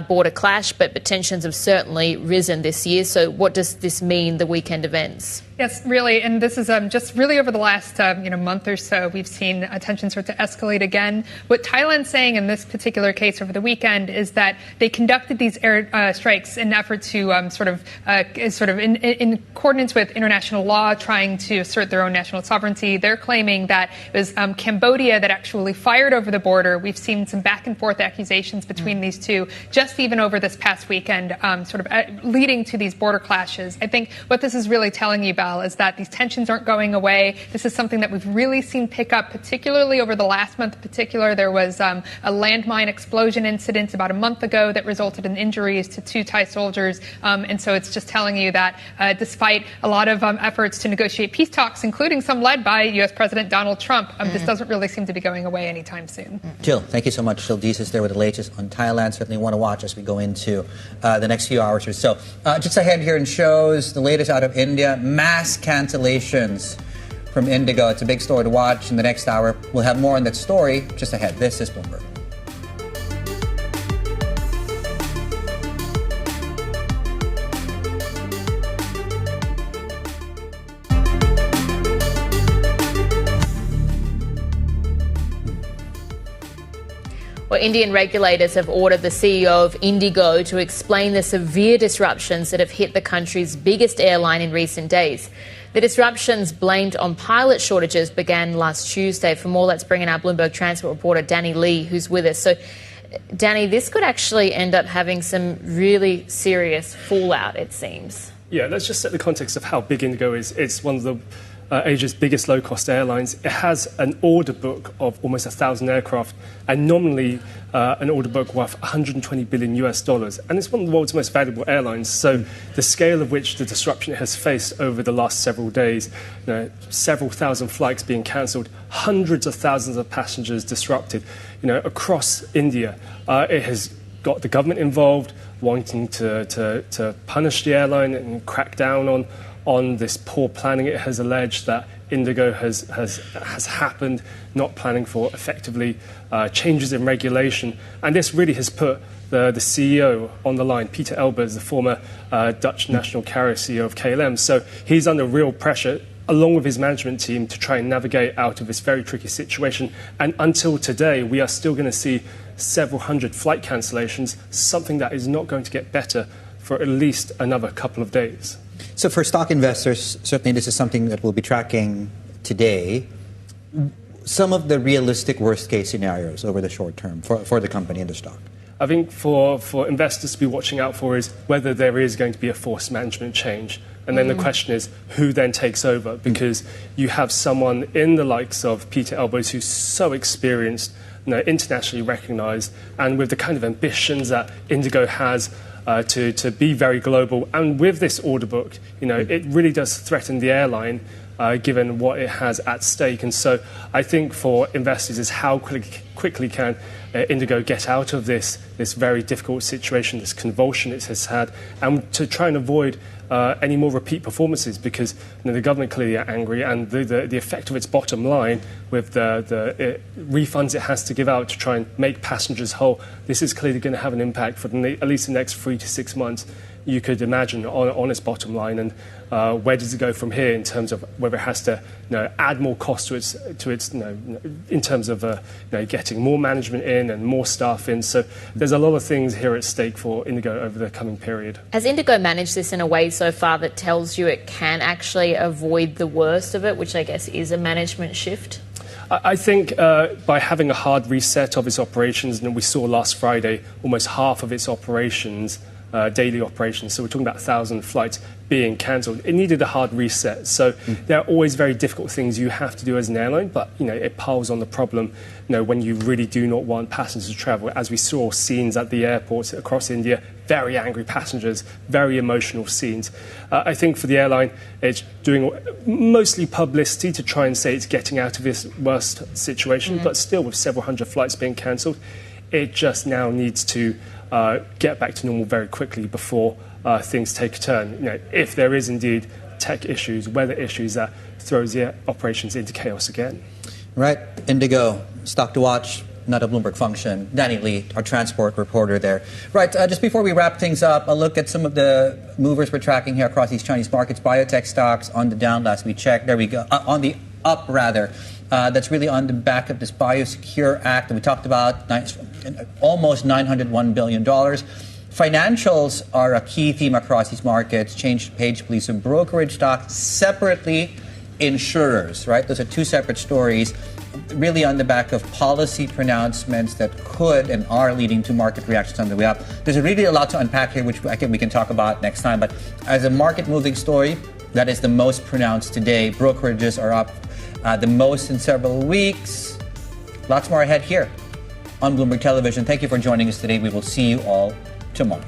border clash, but tensions have certainly risen this year. So what does this mean, the weekend events? Yes, really, and this is just really over the last month or so, we've seen tensions start to escalate again. What Thailand's saying in this particular case over the weekend is that they conducted these air strikes in an effort to in accordance with international law, trying to assert their own national sovereignty. They're claiming that it was Cambodia that actually fired over the border. We've seen some back and forth accusations between these two, just even over this past weekend, leading to these border clashes. I think what this is really telling you about is that these tensions aren't going away. This is something that we've really seen pick up, particularly over the last month in particular. There was a landmine explosion incident about a month ago that resulted in injuries to 2 Thai soldiers. And so it's just telling you that despite a lot of efforts to negotiate peace talks, including some led by U.S. President Donald Trump, this doesn't really seem to be going away anytime soon. Jill, thank you so much. Jill Deesis there with the latest on Thailand. Certainly want to watch as we go into the next few hours or so. Just ahead here in shows, the latest out of India, mass cancellations from Indigo. It's a big story to watch in the next hour. We'll have more on that story just ahead. This is Bloomberg. Well, Indian regulators have ordered the CEO of Indigo to explain the severe disruptions that have hit the country's biggest airline in recent days. The disruptions blamed on pilot shortages began last Tuesday. For more, let's bring in our Bloomberg transport reporter, Danny Lee, who's with us. So, Danny, this could actually end up having some really serious fallout, it seems. Yeah, let's just set the context of how big Indigo is. It's one of the Asia's biggest low-cost airlines. It has an order book of almost 1,000 aircraft, and nominally an order book worth $120 billion US. And it's one of the world's most valuable airlines. So the scale of which the disruption it has faced over the last several days, several thousand flights being cancelled, hundreds of thousands of passengers disrupted, across India. It has got the government involved. wanting to punish the airline and crack down on this poor planning. It has alleged that Indigo has happened, not planning for effectively changes in regulation. And this really has put the CEO on the line. Peter Elbers, the former Dutch national carrier CEO of KLM. So he's under real pressure, along with his management team, to try and navigate out of this very tricky situation. And until today, we are still going to see several hundred flight cancellations, something that is not going to get better for at least another couple of days. So for stock investors, certainly this is something that we'll be tracking today. Some of the realistic worst-case scenarios over the short term for the company and the stock. I think for investors to be watching out for is whether there is going to be a forced management change. And then the question is, who then takes over? Because you have someone in the likes of Peter Elbers who's so experienced, internationally recognized, and with the kind of ambitions that Indigo has to be very global. And with this order book, it really does threaten the airline, given what it has at stake. And so I think for investors is how quickly can Indigo get out of this very difficult situation, this convulsion it has had, and to try and avoid any more repeat performances, because the government clearly are angry, and the effect of its bottom line with the refunds it has to give out to try and make passengers whole, this is clearly going to have an impact for at least the next 3 to 6 months. You could imagine on its bottom line, and where does it go from here in terms of whether it has to add more cost to its in terms of getting more management in and more staff in. So there's a lot of things here at stake for Indigo over the coming period. Has Indigo managed this in a way so far that tells you it can actually avoid the worst of it, which I guess is a management shift? I think by having a hard reset of its operations, and we saw last Friday almost half of its operations, daily operations, so we're talking about 1,000 flights being cancelled. It needed a hard reset. So there are always very difficult things you have to do as an airline, but it piles on the problem when you really do not want passengers to travel. As we saw scenes at the airports across India, very angry passengers, very emotional scenes. I think for the airline, it's doing mostly publicity to try and say it's getting out of this worst situation, but still with several hundred flights being cancelled, it just now needs to get back to normal very quickly before things take a turn. If there is indeed tech issues, weather issues, that throws the operations into chaos again. Right. Indigo, stock to watch, not a Bloomberg function. Danny Lee, our transport reporter there. Right. Just before we wrap things up, a look at some of the movers we're tracking here across these Chinese markets. Biotech stocks on the down last we checked. There we go. On the up, rather. That's really on the back of this Biosecure Act that we talked about, almost $901 billion. Financials are a key theme across these markets. Change the page, please. So brokerage stocks separately, insurers, right? Those are two separate stories, really on the back of policy pronouncements that could and are leading to market reactions on the way up. There's really a lot to unpack here, which I think we can talk about next time. But as a market-moving story, that is the most pronounced today. Brokerages are up the most in several weeks. Lots more ahead here on Bloomberg Television. Thank you for joining us today. We will see you all tomorrow.